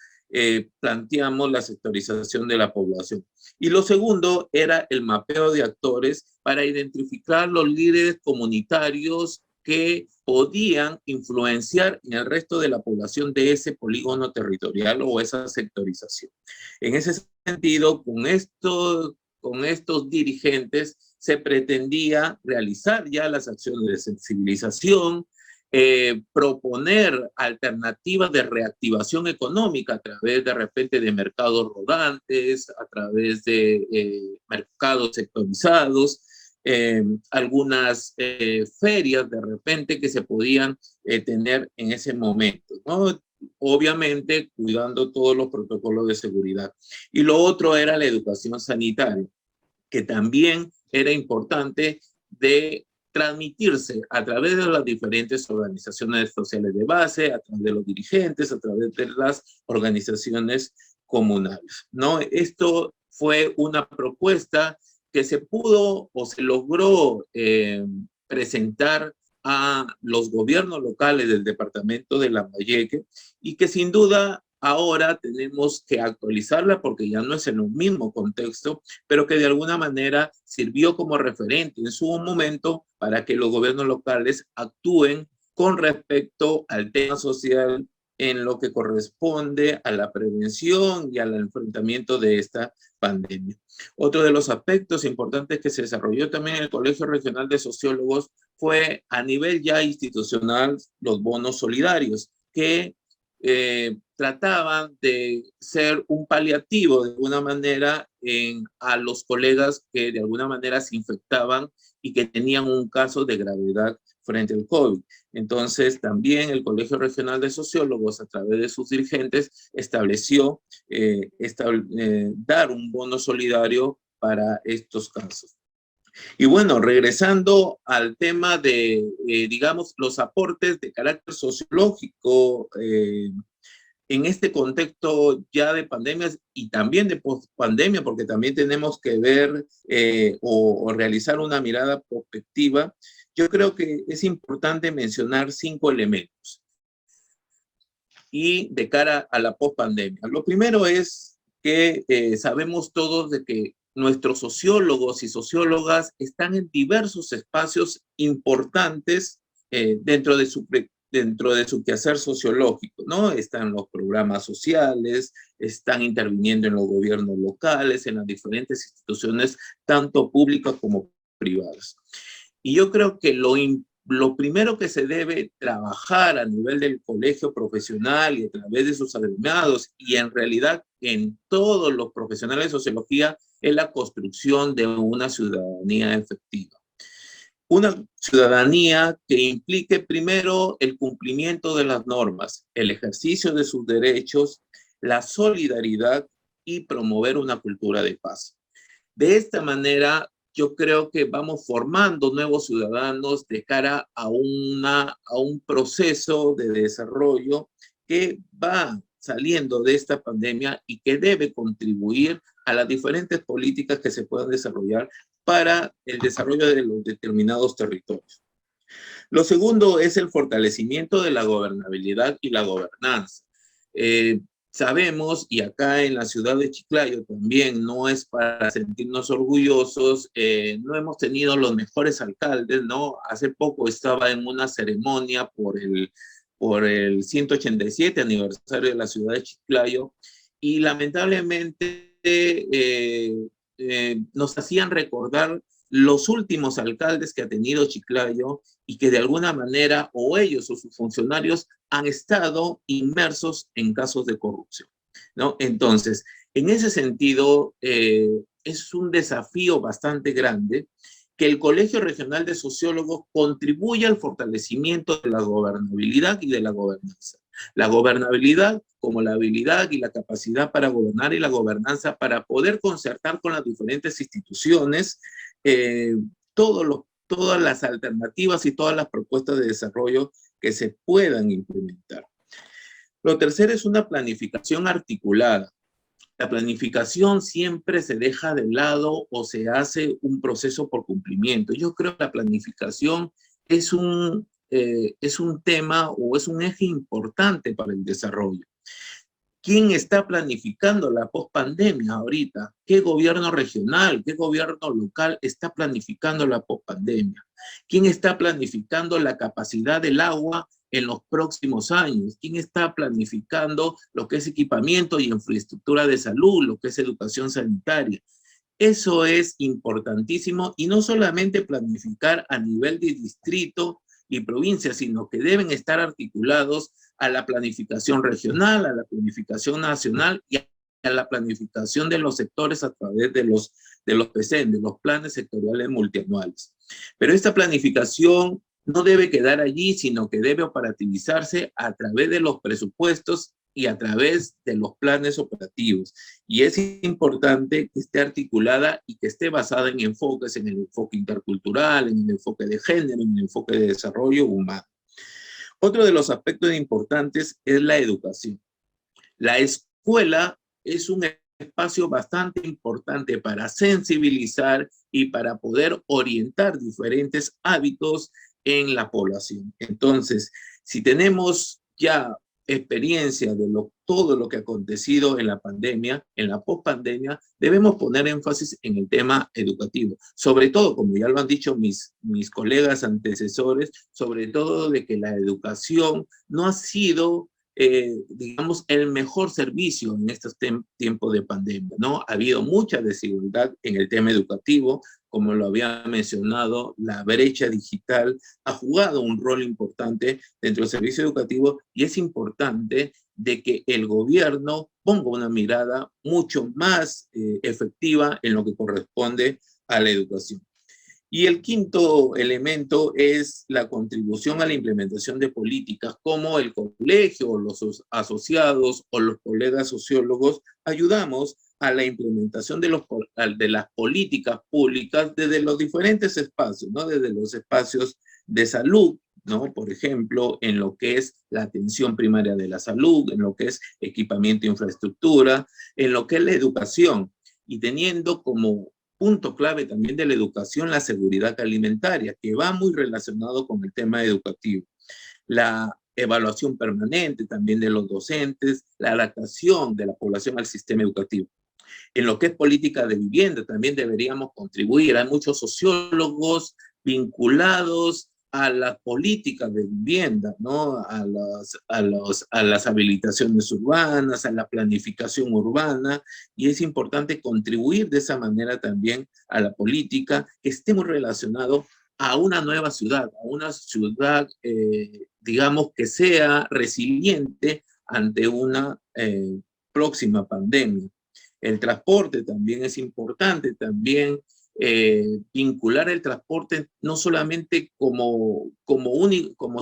G: planteamos la sectorización de la población. Y lo segundo era el mapeo de actores para identificar los líderes comunitarios que podían influenciar en el resto de la población de ese polígono territorial o esa sectorización. En ese sentido, con estos dirigentes se pretendía realizar ya las acciones de sensibilización, proponer alternativas de reactivación económica a través de repente de mercados rodantes, a través de mercados sectorizados, algunas ferias de repente que se podían tener en ese momento, ¿no? Obviamente cuidando todos los protocolos de seguridad. Y lo otro era la educación sanitaria, que también era importante de transmitirse a través de las diferentes organizaciones sociales de base, a través de los dirigentes, a través de las organizaciones comunales, ¿no? Esto fue una propuesta que se pudo o se logró presentar a los gobiernos locales del departamento de Lambayeque y que sin duda ahora tenemos que actualizarla porque ya no es en un mismo contexto, pero que de alguna manera sirvió como referente en su momento para que los gobiernos locales actúen con respecto al tema social en lo que corresponde a la prevención y al enfrentamiento de esta pandemia. Otro de los aspectos importantes que se desarrolló también en el Colegio Regional de Sociólogos fue a nivel ya institucional los bonos solidarios, que trataban de ser un paliativo de alguna manera a los colegas que de alguna manera se infectaban y que tenían un caso de gravedad frente al COVID. Entonces, también el Colegio Regional de Sociólogos, a través de sus dirigentes, estableció dar un bono solidario para estos casos. Y bueno, regresando al tema de, digamos, los aportes de carácter sociológico en este contexto ya de pandemias y también de post-pandemia, porque también tenemos que ver o realizar una mirada prospectiva, yo creo que es importante mencionar 5 elementos y de cara a la post-pandemia. Lo primero es que sabemos todos de que nuestros sociólogos y sociólogas están en diversos espacios importantes dentro de su quehacer sociológico, ¿no? Están los programas sociales, están interviniendo en los gobiernos locales, en las diferentes instituciones, tanto públicas como privadas. Y yo creo que lo primero que se debe trabajar a nivel del colegio profesional y a través de sus agremiados y en realidad en todos los profesionales de sociología es la construcción de una ciudadanía efectiva. Una ciudadanía que implique primero el cumplimiento de las normas, el ejercicio de sus derechos, la solidaridad y promover una cultura de paz. De esta manera, yo creo que vamos formando nuevos ciudadanos de cara a un proceso de desarrollo que va saliendo de esta pandemia y que debe contribuir a las diferentes políticas que se puedan desarrollar para el desarrollo de los determinados territorios. Lo segundo es el fortalecimiento de la gobernabilidad y la gobernanza. Sabemos, y acá en la ciudad de Chiclayo también no es para sentirnos orgullosos, no hemos tenido los mejores alcaldes, ¿no? Hace poco estaba en una ceremonia por el 187 aniversario de la ciudad de Chiclayo y lamentablemente nos hacían recordar los últimos alcaldes que ha tenido Chiclayo y que de alguna manera o ellos o sus funcionarios han estado inmersos en casos de corrupción, ¿no? Entonces, en ese sentido, es un desafío bastante grande que el Colegio Regional de Sociólogos contribuya al fortalecimiento de la gobernabilidad y de la gobernanza. La gobernabilidad como la habilidad y la capacidad para gobernar y la gobernanza para poder concertar con las diferentes instituciones todas las alternativas y todas las propuestas de desarrollo que se puedan implementar. Lo tercero es una planificación articulada. La planificación siempre se deja de lado o se hace un proceso por cumplimiento. Yo creo que la planificación es un tema o es un eje importante para el desarrollo. ¿Quién está planificando la pospandemia ahorita? ¿Qué gobierno regional, qué gobierno local está planificando la pospandemia? ¿Quién está planificando la capacidad del agua en los próximos años? ¿Quién está planificando lo que es equipamiento y infraestructura de salud, lo que es educación sanitaria? Eso es importantísimo, y no solamente planificar a nivel de distrito y provincia, sino que deben estar articulados a la planificación regional, a la planificación nacional y a la planificación de los sectores a través de los PCN, de los planes sectoriales multianuales. Pero esta planificación no debe quedar allí, sino que debe operativizarse a través de los presupuestos y a través de los planes operativos. Y es importante que esté articulada y que esté basada en enfoques, en el enfoque intercultural, en el enfoque de género, en el enfoque de desarrollo humano. Otro de los aspectos importantes es la educación. La escuela es un espacio bastante importante para sensibilizar y para poder orientar diferentes hábitos en la población. Entonces, si tenemos ya experiencia de todo lo que ha acontecido en la pandemia, en la pospandemia, debemos poner énfasis en el tema educativo. Sobre todo, como ya lo han dicho mis colegas antecesores, sobre todo de que la educación no ha sido, digamos, el mejor servicio en estos tiempos de pandemia, ¿no? Ha habido mucha desigualdad en el tema educativo, como lo había mencionado, la brecha digital ha jugado un rol importante dentro del servicio educativo, y es importante de que el gobierno ponga una mirada mucho más efectiva en lo que corresponde a la educación. Y el quinto elemento es la contribución a la implementación de políticas, como el colegio, los asociados o los colegas sociólogos ayudamos a la implementación de las políticas públicas desde los diferentes espacios, ¿no? Desde los espacios de salud, ¿no? Por ejemplo, en lo que es la atención primaria de la salud, en lo que es equipamiento e infraestructura, en lo que es la educación, y teniendo como punto clave también de la educación la seguridad alimentaria, que va muy relacionado con el tema educativo. La evaluación permanente también de los docentes, la adaptación de la población al sistema educativo. En lo que es política de vivienda también deberíamos contribuir. Hay muchos sociólogos vinculados a las políticas de vivienda, ¿no? A las habilitaciones urbanas, a la planificación urbana, y es importante contribuir de esa manera también a la política que esté muy relacionado a una nueva ciudad, a una ciudad, digamos, que sea resiliente ante una próxima pandemia. El transporte también es importante, también vincular el transporte no solamente como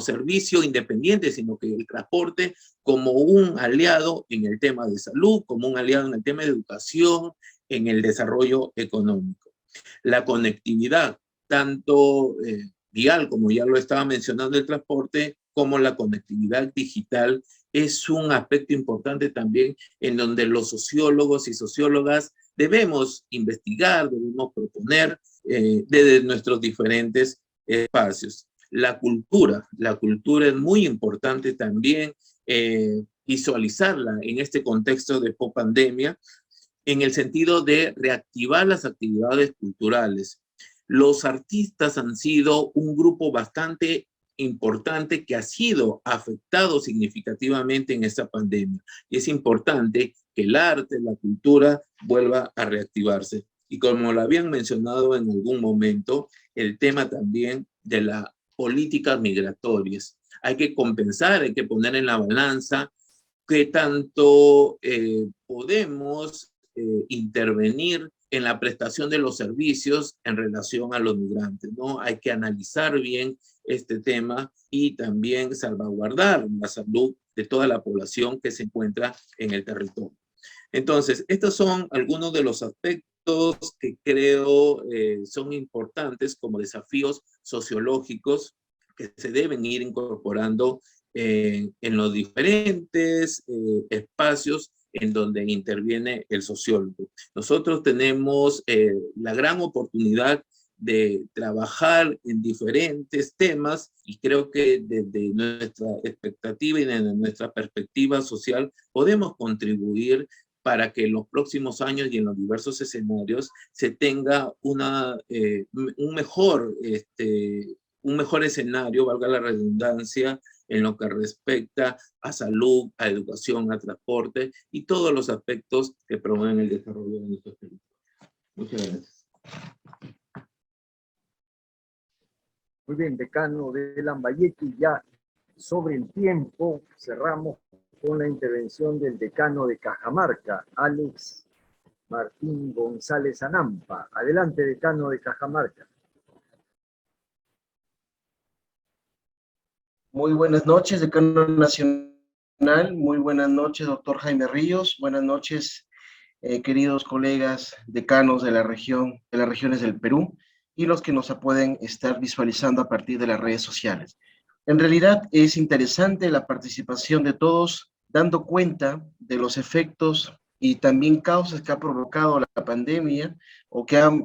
G: servicio independiente, sino que el transporte como un aliado en el tema de salud, como un aliado en el tema de educación, en el desarrollo económico. La conectividad, tanto vial, como ya lo estaba mencionando el transporte, como la conectividad digital, es un aspecto importante también en donde los sociólogos y sociólogas debemos investigar, debemos proponer desde nuestros diferentes espacios. La cultura es muy importante también visualizarla en este contexto de pospandemia, en el sentido de reactivar las actividades culturales. Los artistas han sido un grupo bastante importante que ha sido afectado significativamente en esta pandemia. Y es importante que el arte, la cultura vuelva a reactivarse. Y como lo habían mencionado en algún momento, el tema también de las políticas migratorias. Hay que compensar, hay que poner en la balanza qué tanto podemos intervenir en la prestación de los servicios en relación a los migrantes, ¿no? Hay que analizar bien este tema y también salvaguardar la salud de toda la población que se encuentra en el territorio. Entonces, estos son algunos de los aspectos que creo son importantes como desafíos sociológicos que se deben ir incorporando en los diferentes espacios en donde interviene el sociólogo. Nosotros tenemos la gran oportunidad de trabajar en diferentes temas y creo que desde nuestra expectativa y desde nuestra perspectiva social podemos contribuir para que en los próximos años y en los diversos escenarios se tenga un mejor escenario, valga la redundancia, en lo que respecta a salud, a educación, a transporte y todos los aspectos que promueven el desarrollo de nuestros territorios.
C: Muchas gracias.
B: Muy bien, decano de Lambayeque, ya sobre el tiempo cerramos con la intervención del decano de Cajamarca, Alex Martín González Anampa. Adelante, decano de Cajamarca.
H: Muy buenas noches, decano nacional. Muy buenas noches, doctor Jaime Ríos. Buenas noches, queridos colegas decanos de la región, de las regiones del Perú y los que nos pueden estar visualizando a partir de las redes sociales. En realidad es interesante la participación de todos, dando cuenta de los efectos y también causas que ha provocado la pandemia o que han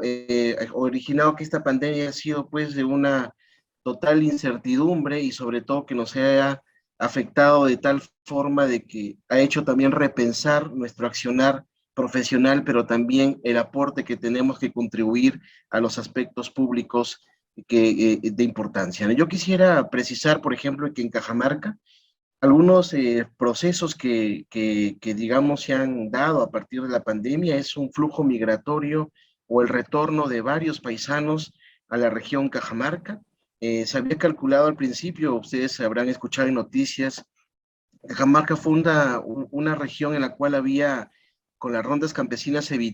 H: originado que esta pandemia ha sido pues de una total incertidumbre y sobre todo que nos haya afectado de tal forma de que ha hecho también repensar nuestro accionar profesional, pero también el aporte que tenemos que contribuir a los aspectos públicos de importancia. Yo quisiera precisar, por ejemplo, que en Cajamarca, algunos procesos que digamos se han dado a partir de la pandemia es un flujo migratorio o el retorno de varios paisanos a la región Cajamarca. Se había calculado al principio, ustedes habrán escuchado en noticias, Cajamarca fue una región en la cual había, con las rondas campesinas, había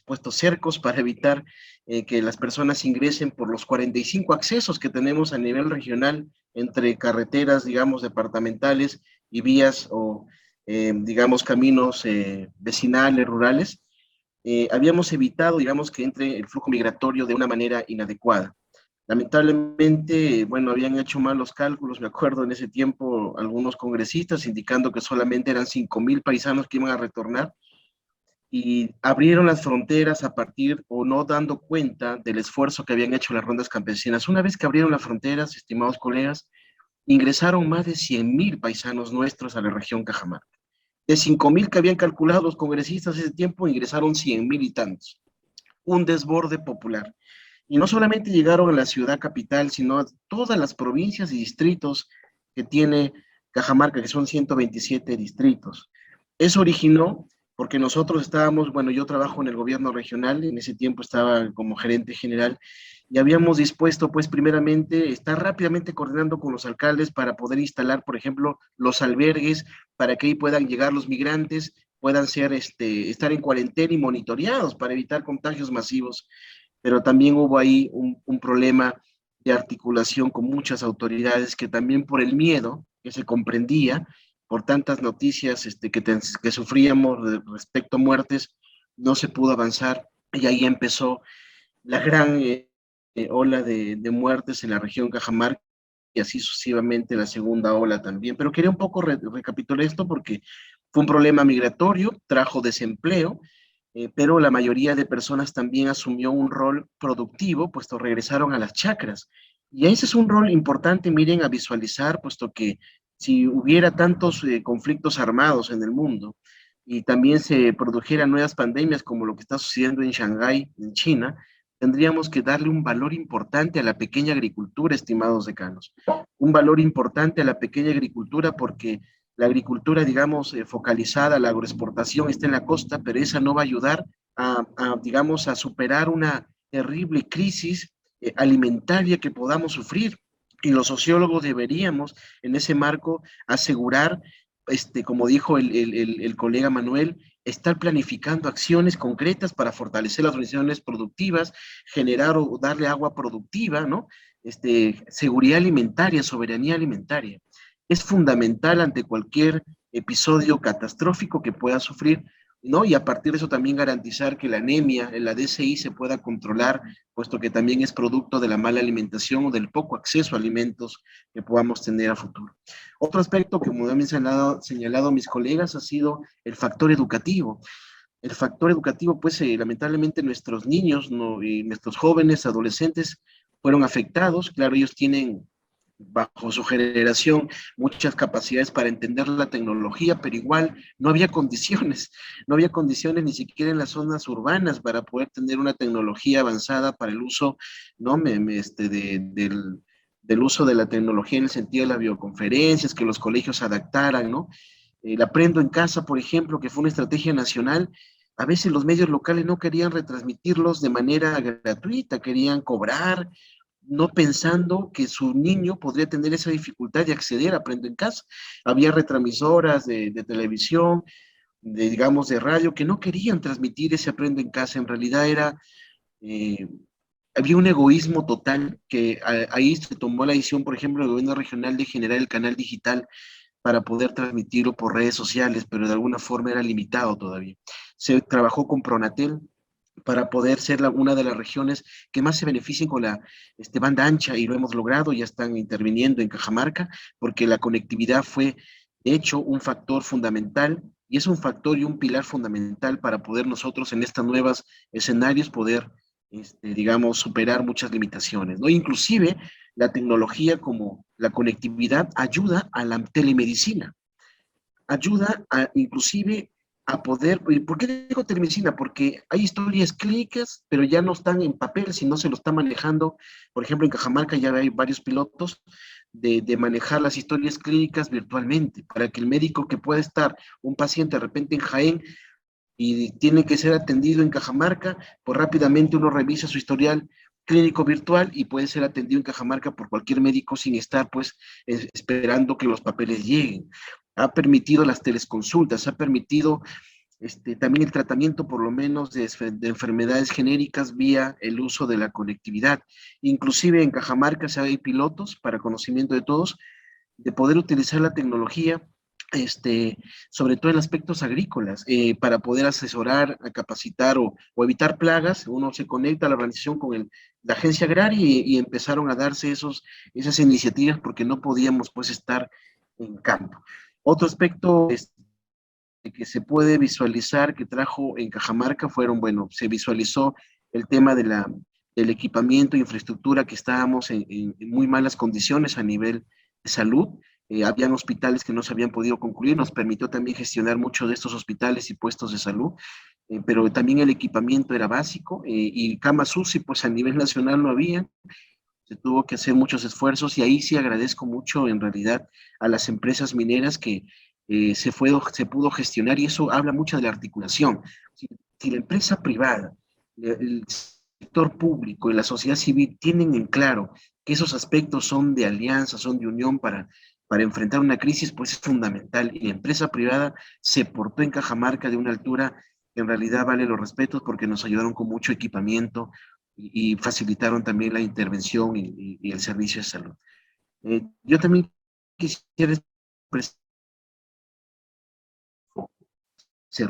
H: puesto cercos para evitar que las personas ingresen por los 45 accesos que tenemos a nivel regional entre carreteras, digamos, departamentales y vías o, digamos, caminos vecinales, rurales. Habíamos evitado, digamos, que entre el flujo migratorio de una manera inadecuada. Lamentablemente, bueno, habían hecho mal los cálculos, me acuerdo en ese tiempo algunos congresistas indicando que solamente eran 5,000 paisanos que iban a retornar y abrieron las fronteras a partir o no dando cuenta del esfuerzo que habían hecho las rondas campesinas. Una vez que abrieron las fronteras, estimados colegas, ingresaron más de 100,000 paisanos nuestros a la región Cajamarca. De 5,000 que habían calculado los congresistas ese tiempo, ingresaron 100,000 y tantos. Un desborde popular. Y no solamente llegaron a la ciudad capital, sino a todas las provincias y distritos que tiene Cajamarca, que son 127 distritos. Eso originó, porque nosotros estábamos, bueno, yo trabajo en el gobierno regional, en ese tiempo estaba como gerente general, y habíamos dispuesto, pues, primeramente, estar rápidamente coordinando con los alcaldes para poder instalar, por ejemplo, los albergues, para que ahí puedan llegar los migrantes, puedan ser, estar en cuarentena y monitoreados para evitar contagios masivos. Pero también hubo ahí un problema de articulación con muchas autoridades que también por el miedo que se comprendía, por tantas noticias que sufríamos respecto a muertes, no se pudo avanzar y ahí empezó la gran ola de muertes en la región Cajamarca y así sucesivamente la segunda ola también. Pero quería un poco recapitular esto porque fue un problema migratorio, trajo desempleo, pero la mayoría de personas también asumió un rol productivo, puesto regresaron a las chacras. Y ese es un rol importante, miren, a visualizar, puesto que si hubiera tantos conflictos armados en el mundo y también se produjeran nuevas pandemias como lo que está sucediendo en Shanghái, en China, tendríamos que darle un valor importante a la pequeña agricultura, estimados decanos. Un valor importante a la pequeña agricultura porque la agricultura, digamos, focalizada, la agroexportación está en la costa, pero esa no va a ayudar digamos, a superar una terrible crisis alimentaria que podamos sufrir. Y los sociólogos deberíamos, en ese marco, asegurar, como dijo el colega Manuel, estar planificando acciones concretas para fortalecer las organizaciones productivas, generar o darle agua productiva, ¿no? Seguridad alimentaria, soberanía alimentaria. Es fundamental ante cualquier episodio catastrófico que pueda sufrir, ¿no? Y a partir de eso también garantizar que la anemia, la DCI se pueda controlar, puesto que también es producto de la mala alimentación o del poco acceso a alimentos que podamos tener a futuro. Otro aspecto que, como han señalado mis colegas, ha sido el factor educativo. El factor educativo, pues lamentablemente nuestros niños y nuestros jóvenes, adolescentes, fueron afectados. Claro, ellos tienen bajo su generación muchas capacidades para entender la tecnología, pero igual no había condiciones ni siquiera en las zonas urbanas para poder tener una tecnología avanzada para el uso, ¿no? Del uso de la tecnología en el sentido de las videoconferencias, que los colegios adaptaran, ¿no? El Aprendo en Casa, por ejemplo, que fue una estrategia nacional, A veces los medios locales no querían retransmitirlos de manera gratuita, querían cobrar, no pensando que su niño podría tener esa dificultad de acceder a Aprendo en Casa. Había retransmisoras de televisión, digamos, de radio, que no querían transmitir ese Aprendo en Casa. En realidad había un egoísmo total, que ahí se tomó la decisión, por ejemplo, del gobierno regional de generar el canal digital para poder transmitirlo por redes sociales, pero de alguna forma era limitado todavía. Se trabajó con Pronatel para poder ser una de las regiones que más se beneficien con la banda ancha, y lo hemos logrado. Ya están interviniendo en Cajamarca, porque la conectividad fue, de hecho, un factor fundamental, y es un factor y un pilar fundamental para poder nosotros en estos nuevos escenarios poder, digamos, superar muchas limitaciones, ¿no? Inclusive la tecnología como la conectividad ayuda a la telemedicina, ayuda inclusive a poder. ¿Por qué digo telemedicina? Porque hay historias clínicas, pero ya no están en papel, sino se lo está manejando. Por ejemplo, en Cajamarca ya hay varios pilotos de manejar las historias clínicas virtualmente, para que el médico que pueda estar, un paciente de repente en Jaén, y tiene que ser atendido en Cajamarca, pues rápidamente uno revisa su historial clínico virtual y puede ser atendido en Cajamarca por cualquier médico sin estar pues esperando que los papeles lleguen. Ha permitido las teleconsultas, ha permitido también el tratamiento por lo menos de enfermedades genéricas vía el uso de la conectividad. Inclusive en Cajamarca hay pilotos, para conocimiento de todos, de poder utilizar la tecnología, sobre todo en aspectos agrícolas, para poder asesorar, capacitar o evitar plagas. Uno se conecta a la organización con la agencia agraria y empezaron a darse esas iniciativas, porque no podíamos pues estar en campo. Otro aspecto que se puede visualizar que trajo en Cajamarca se visualizó el tema del equipamiento e infraestructura, que estábamos en muy malas condiciones a nivel de salud. Habían hospitales que no se habían podido concluir. Nos permitió también gestionar muchos de estos hospitales y puestos de salud, pero también el equipamiento era básico, y camas UCI pues a nivel nacional no había. Se tuvo que hacer muchos esfuerzos, y ahí sí agradezco mucho en realidad a las empresas mineras que se pudo gestionar, y eso habla mucho de la articulación. Si la empresa privada, el sector público y la sociedad civil tienen en claro que esos aspectos son de alianza, son de unión para enfrentar una crisis, pues es fundamental. Y la empresa privada se portó en Cajamarca de una altura que en realidad vale los respetos, porque nos ayudaron con mucho equipamiento y facilitaron también la intervención y el servicio de salud. Yo también quisiera se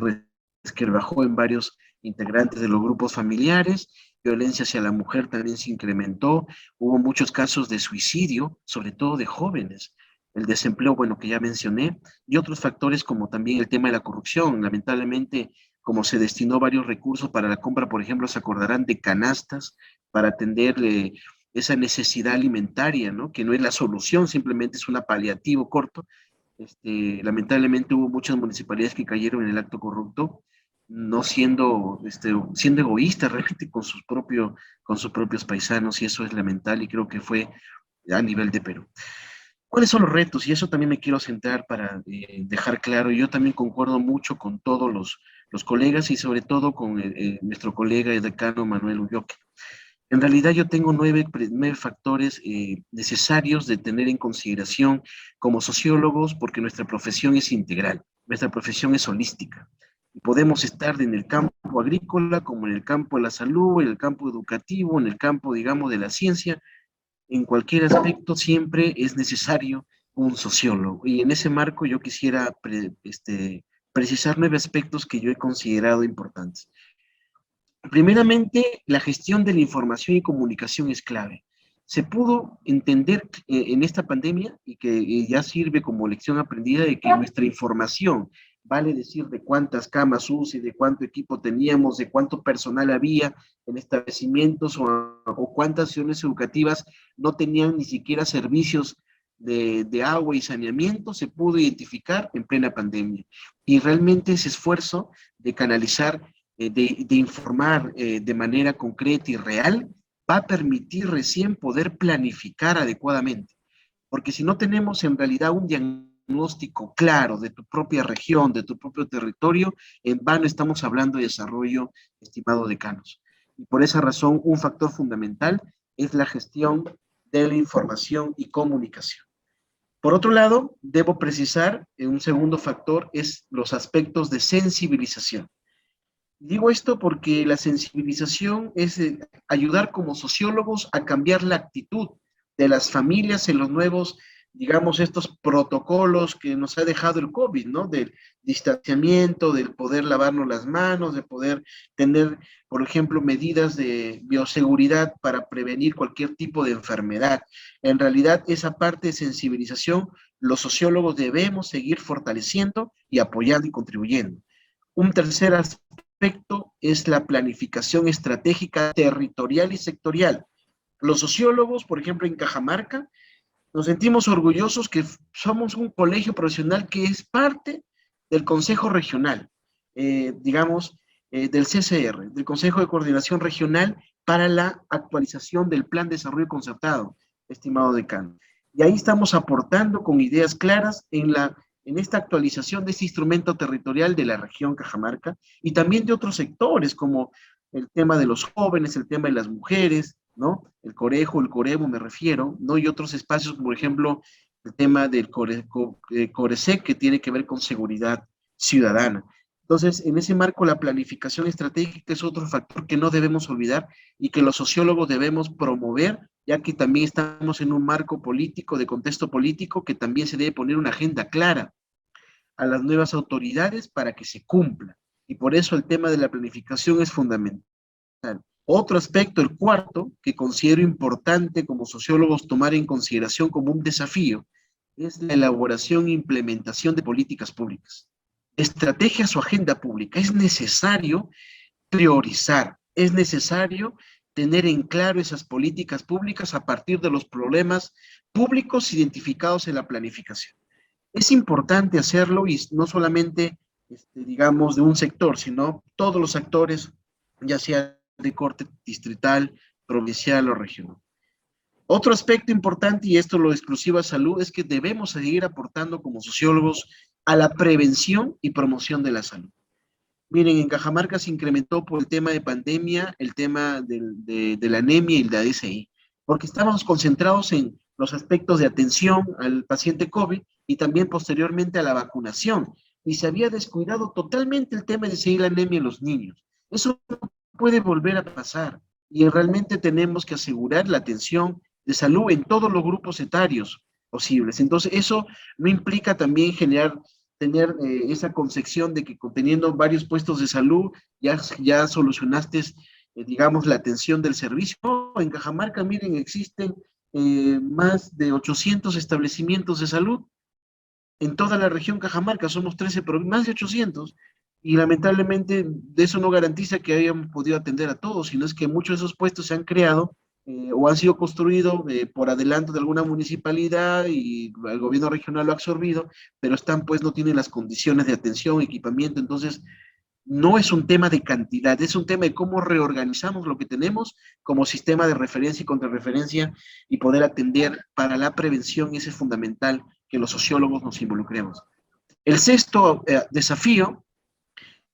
H: resquebrajó en varios integrantes de los grupos familiares. Violencia hacia la mujer también se incrementó. Hubo muchos casos de suicidio, sobre todo de jóvenes. El desempleo, que ya mencioné, y otros factores como también el tema de la corrupción. Lamentablemente, como se destinó varios recursos para la compra, por ejemplo, se acordarán de canastas para atender esa necesidad alimentaria, ¿no? Que no es la solución, simplemente es un paliativo corto. Lamentablemente hubo muchas municipalidades que cayeron en el acto corrupto, no siendo egoístas realmente con sus propios paisanos, y eso es lamentable, y creo que fue a nivel de Perú. ¿Cuáles son los retos? Y eso también me quiero centrar para dejar claro. Yo también concuerdo mucho con todos los colegas, y sobre todo con nuestro colega y decano Manuel Ulloque. En realidad yo tengo nueve factores necesarios de tener en consideración como sociólogos, porque nuestra profesión es integral, nuestra profesión es holística. Y podemos estar en el campo agrícola, como en el campo de la salud, en el campo educativo, en el campo, digamos, de la ciencia. En cualquier aspecto siempre es necesario un sociólogo. Y en ese marco yo quisiera precisar 9 aspectos que yo he considerado importantes. Primeramente, la gestión de la información y comunicación es clave. Se pudo entender en esta pandemia, y que ya sirve como lección aprendida, de que nuestra información, vale decir de cuántas camas UCI, de cuánto equipo teníamos, de cuánto personal había en establecimientos, o cuántas acciones educativas no tenían ni siquiera servicios de agua y saneamiento, se pudo identificar en plena pandemia. Y realmente ese esfuerzo de canalizar, de informar de manera concreta y real, va a permitir recién poder planificar adecuadamente. Porque si no tenemos en realidad un diagnóstico diagnóstico claro de tu propia región, de tu propio territorio, en vano estamos hablando de desarrollo, estimado decanos. Y por esa razón, un factor fundamental es la gestión de la información y comunicación. Por otro lado, debo precisar, un segundo factor es los aspectos de sensibilización. Digo esto porque la sensibilización es ayudar como sociólogos a cambiar la actitud de las familias en los nuevos, digamos, estos protocolos que nos ha dejado el COVID, ¿no? Del distanciamiento, del poder lavarnos las manos, de poder tener, por ejemplo, medidas de bioseguridad para prevenir cualquier tipo de enfermedad. En realidad, esa parte de sensibilización, los sociólogos debemos seguir fortaleciendo y apoyando y contribuyendo. Un tercer aspecto es la planificación estratégica territorial y sectorial. Los sociólogos, por ejemplo, en Cajamarca, nos sentimos orgullosos que somos un colegio profesional que es parte del Consejo Regional, del CCR, del Consejo de Coordinación Regional para la actualización del Plan de Desarrollo Concertado, estimado decano. Y ahí estamos aportando con ideas claras en esta actualización de este instrumento territorial de la región Cajamarca y también de otros sectores como el tema de los jóvenes, el tema de las mujeres, ¿no? El Corejo, el Coremo me refiero, ¿no? Y otros espacios, por ejemplo, el tema del Coresec, que tiene que ver con seguridad ciudadana. Entonces, en ese marco, la planificación estratégica es otro factor que no debemos olvidar y que los sociólogos debemos promover, ya que también estamos en un marco político, de contexto político, que también se debe poner una agenda clara a las nuevas autoridades para que se cumpla. Y por eso el tema de la planificación es fundamental. Otro aspecto, el cuarto, que considero importante como sociólogos tomar en consideración como un desafío, es la elaboración e implementación de políticas públicas. Estrategias o agenda pública. Es necesario priorizar, es necesario tener en claro esas políticas públicas a partir de los problemas públicos identificados en la planificación. Es importante hacerlo y no solamente, digamos, de un sector, sino todos los actores, ya sea de corte distrital, provincial o regional. Otro aspecto importante, y esto lo exclusivo a salud, es que debemos seguir aportando como sociólogos a la prevención y promoción de la salud. Miren, en Cajamarca se incrementó por el tema de pandemia, el tema de la anemia y la DSI, porque estábamos concentrados en los aspectos de atención al paciente COVID y también posteriormente a la vacunación, y se había descuidado totalmente el tema de seguir la anemia en los niños. Eso no puede volver a pasar, y realmente tenemos que asegurar la atención de salud en todos los grupos etarios posibles. Entonces, eso no implica también tener esa concepción de que teniendo varios puestos de salud ya solucionaste, digamos, la atención del servicio. No, en Cajamarca, miren, existen más de 800 establecimientos de salud en toda la región Cajamarca, somos 13, pero más de 800, y lamentablemente de eso no garantiza que hayamos podido atender a todos, sino es que muchos de esos puestos se han creado o han sido construidos por adelanto de alguna municipalidad y el gobierno regional lo ha absorbido, pero no tienen las condiciones de atención, equipamiento. Entonces no es un tema de cantidad, es un tema de cómo reorganizamos lo que tenemos como sistema de referencia y contrarreferencia y poder atender para la prevención, y ese es fundamental que los sociólogos nos involucremos. El sexto desafío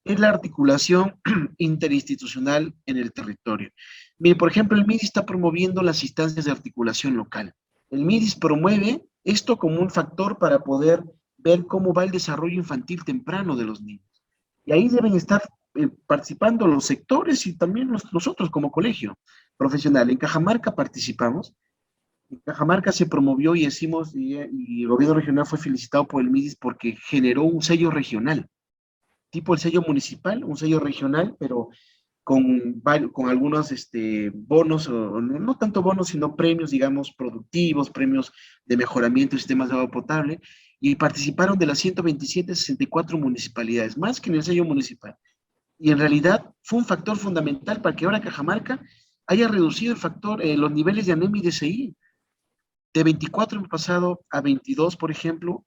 H: es la articulación interinstitucional en el territorio. Mire, por ejemplo, el MIDIS está promoviendo las instancias de articulación local. El MIDIS promueve esto como un factor para poder ver cómo va el desarrollo infantil temprano de los niños. Y ahí deben estar participando los sectores y también nosotros como colegio profesional. En Cajamarca participamos. En Cajamarca se promovió y el gobierno regional fue felicitado por el MIDIS porque generó un sello regional, tipo el sello municipal, un sello regional, pero con algunos bonos, o no tanto bonos, sino premios, digamos, productivos, premios de mejoramiento de sistemas de agua potable, y participaron de las 127, 64 municipalidades, más que en el sello municipal. Y en realidad fue un factor fundamental para que ahora Cajamarca haya reducido los niveles de anemia y DSI. De 24 hemos pasado a 22, por ejemplo,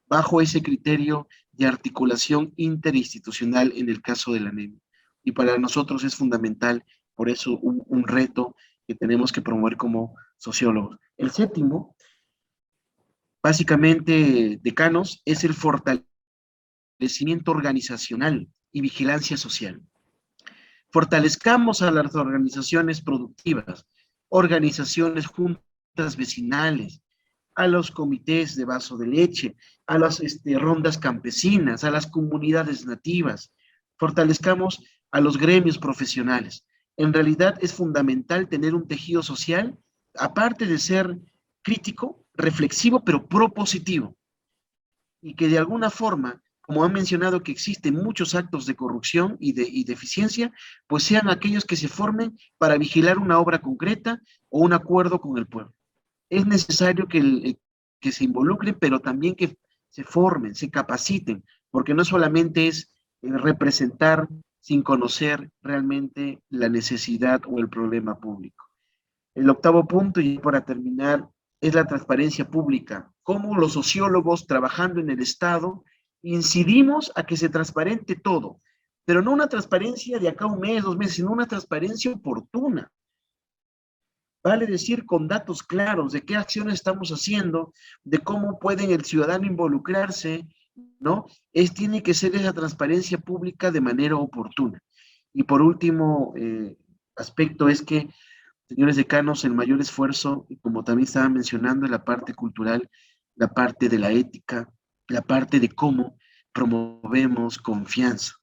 H: bajo ese criterio de articulación interinstitucional en el caso de la anemia. Y para nosotros es fundamental, por eso un reto que tenemos que promover como sociólogos. El séptimo, básicamente, decanos, es el fortalecimiento organizacional y vigilancia social. Fortalezcamos a las organizaciones productivas, organizaciones, juntas vecinales, a los comités de vaso de leche, a las rondas campesinas, a las comunidades nativas. Fortalezcamos a los gremios profesionales. En realidad es fundamental tener un tejido social, aparte de ser crítico, reflexivo, pero propositivo. Y que de alguna forma, como han mencionado que existen muchos actos de corrupción y de eficiencia, pues sean aquellos que se formen para vigilar una obra concreta o un acuerdo con el pueblo. Es necesario que se involucren, pero también que se formen, se capaciten, porque no solamente es representar sin conocer realmente la necesidad o el problema público. El octavo punto, y para terminar, es la transparencia pública. Cómo los sociólogos trabajando en el Estado incidimos a que se transparente todo, pero no una transparencia de acá un mes, 2 meses, sino una transparencia oportuna. Vale decir con datos claros de qué acciones estamos haciendo, de cómo puede el ciudadano involucrarse, ¿no? Tiene que ser esa transparencia pública de manera oportuna. Y por último aspecto es que, señores decanos, el mayor esfuerzo, y como también estaba mencionando, la parte cultural, la parte de la ética, la parte de cómo promovemos confianza.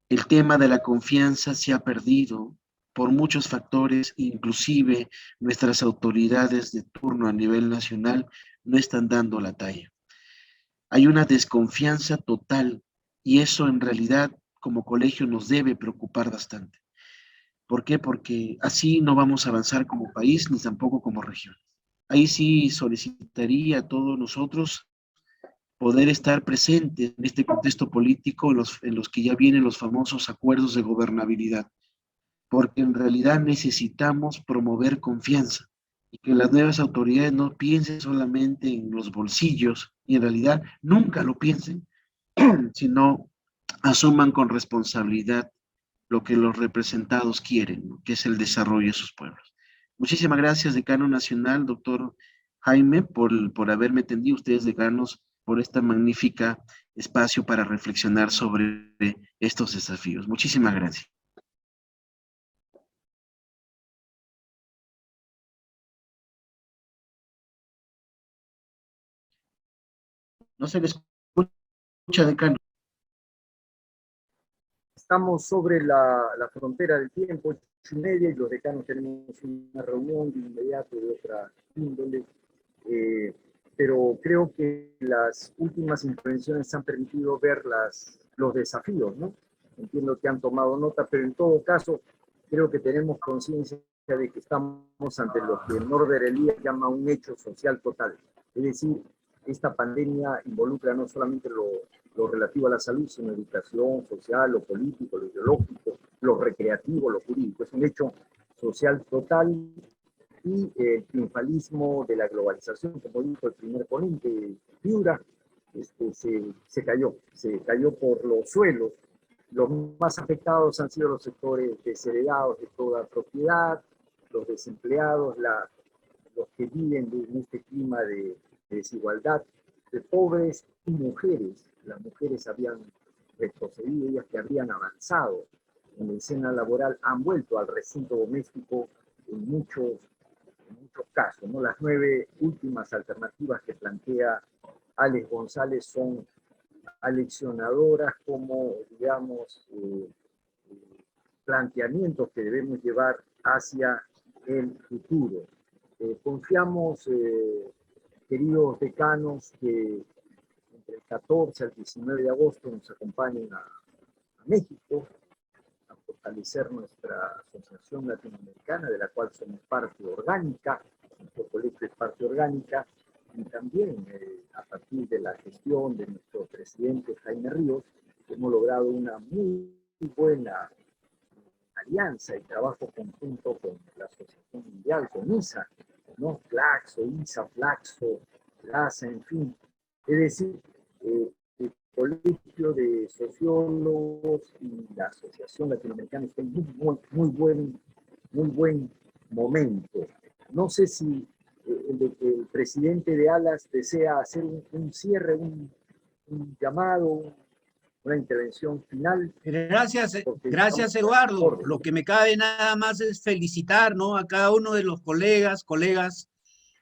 H: El tema de la confianza se ha perdido por muchos factores, inclusive nuestras autoridades de turno a nivel nacional no están dando la talla. Hay una desconfianza total y eso en realidad como colegio nos debe preocupar bastante. ¿Por qué? Porque así no vamos a avanzar como país ni tampoco como región. Ahí sí solicitaría a todos nosotros poder estar presentes en este contexto político en los que ya vienen los famosos acuerdos de gobernabilidad, porque en realidad necesitamos promover confianza y que las nuevas autoridades no piensen solamente en los bolsillos y en realidad nunca lo piensen, sino asuman con responsabilidad lo que los representados quieren, ¿no? Que es el desarrollo de sus pueblos. Muchísimas gracias, decano nacional, doctor Jaime, por haberme atendido, ustedes decanos, por esta magnífica espacio para reflexionar sobre estos desafíos. Muchísimas gracias. No se les escucha, decano.
B: Estamos sobre la frontera del tiempo, 8:30, y los decanos tenemos una reunión de inmediato de otra índole, pero creo que las últimas intervenciones han permitido ver los desafíos, ¿no? Entiendo que han tomado nota, pero en todo caso creo que tenemos conciencia de que estamos ante lo que Norbert Elias llama un hecho social total. Es decir, esta pandemia involucra no solamente lo relativo a la salud, sino educación, social, lo político, lo ideológico, lo recreativo, lo jurídico. Es un hecho social total y el triunfalismo de la globalización, como dijo el primer ponente, Piura, se cayó por los suelos. Los más afectados han sido los sectores desheredados de toda propiedad, los desempleados, los que viven en este clima de desigualdad, de pobres y mujeres. Las mujeres habían retrocedido, ellas que habían avanzado en la escena laboral han vuelto al recinto doméstico en muchos casos, ¿no? Las 9 últimas alternativas que plantea Alex González son aleccionadoras como, digamos, planteamientos que debemos llevar hacia el futuro. Confiamos, queridos decanos, que entre el 14 al 19 de agosto nos acompañen a México, a fortalecer nuestra asociación latinoamericana, de la cual somos parte orgánica, nuestro colegio es parte orgánica, y también a partir de la gestión de nuestro presidente Jaime Ríos, hemos logrado una muy buena alianza y trabajo conjunto con la Asociación Mundial, con ISA, ¿no? Flaxo, ISA, Flaxo, LASA, en fin. Es decir, el Colegio de Sociólogos y la Asociación Latinoamericana está en muy buen momento. No sé si el de que el presidente de ALAS desea hacer un cierre, un llamado, una intervención final.
A: Gracias Eduardo. Lo que me cabe nada más es felicitar, ¿no?, a cada uno de los colegas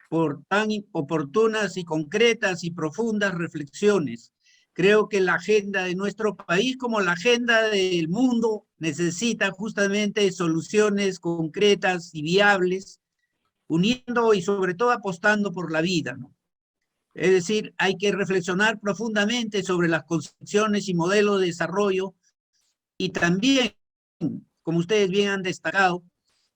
A: por tan oportunas y concretas y profundas reflexiones. Creo que la agenda de nuestro país, como la agenda del mundo, necesita justamente soluciones concretas y viables, uniendo y sobre todo apostando por la vida, ¿no? Es decir, hay que reflexionar profundamente sobre las concepciones y modelos de desarrollo y también, como ustedes bien han destacado,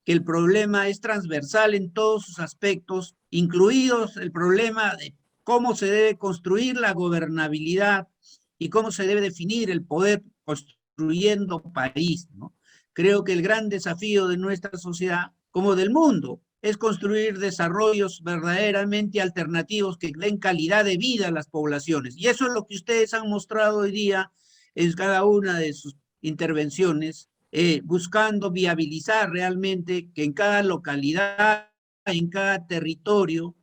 A: que el problema es transversal en todos sus aspectos, incluidos el problema de cómo se debe construir la gobernabilidad y cómo se debe definir el poder construyendo país, ¿no? Creo que el gran desafío de nuestra sociedad, como del mundo, es construir desarrollos verdaderamente alternativos que den calidad de vida a las poblaciones. Y eso es lo que ustedes han mostrado hoy día en cada una de sus intervenciones, buscando viabilizar realmente que en cada localidad, en cada territorio,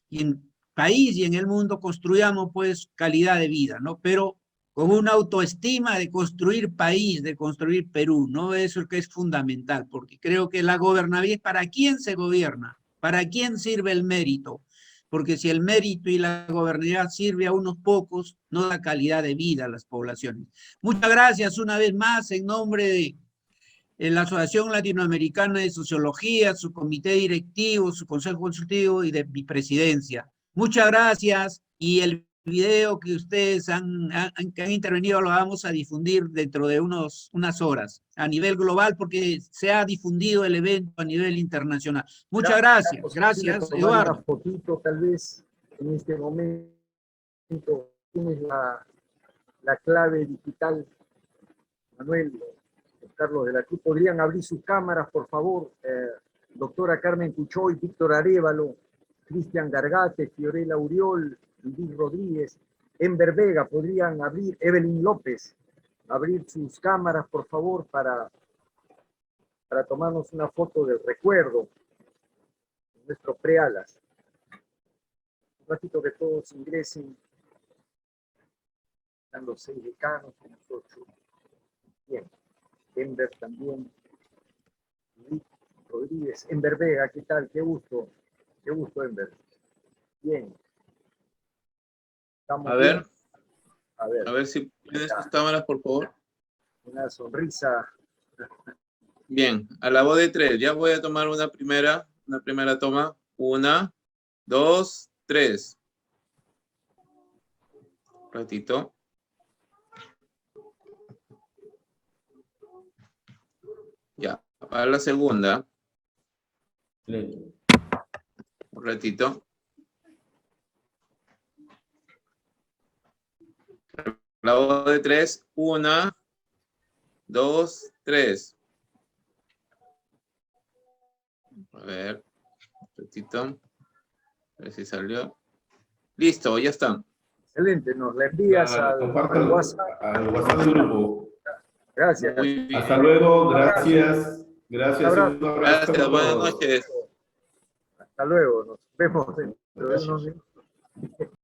A: y en país y en el mundo construyamos pues calidad de vida, ¿no? Pero con una autoestima de construir país, de construir Perú, ¿no? Eso es lo que es fundamental, porque creo que la gobernabilidad, ¿para quién se gobierna? ¿Para quién sirve el mérito? Porque si el mérito y la gobernabilidad sirve a unos pocos, no da calidad de vida a las poblaciones. Muchas gracias una vez más en nombre de la Asociación Latinoamericana de Sociología, su comité directivo, su consejo consultivo y de mi presidencia. Muchas gracias, y el video que ustedes han intervenido lo vamos a difundir dentro de unas horas a nivel global, porque se ha difundido el evento a nivel internacional. Muchas gracias. Gracias, Eduardo.
B: Una fotito, tal vez, en este momento. Tienes la clave digital, Manuel, Carlos de la Cruz. ¿Podrían abrir sus cámaras, por favor? Doctora Carmen Cuchoy, Víctor Arévalo, Cristian Gargate, Fiorella Uriol, Luis Rodríguez, Enver Vega, podrían abrir, Evelyn López, abrir sus cámaras, por favor, para tomarnos una foto del recuerdo de nuestro prealas. Un ratito que todos ingresen. Están los 6 decanos con nosotros. Bien. Enver también. Luis Rodríguez. Enver Vega, ¿qué tal? Qué gusto, Enver. Bien.
G: A ver si tienes tus cámaras, por favor.
B: Una sonrisa.
G: Bien, a la voz de 3, ya voy a tomar una primera toma. 1, 2, 3. Un ratito. Ya, para la segunda. Un ratito. La voz de 3, 1, 2, 3. A ver, un ratito. A ver si salió. Listo, ya están.
B: Excelente, nos la envías al WhatsApp.
C: Al WhatsApp del grupo.
B: Gracias.
G: Muy bien.
C: Hasta luego, gracias. Gracias.
B: Un
C: Un abrazo.
G: Gracias, buenas noches.
B: Hasta luego, nos vemos dentro de unos minutos.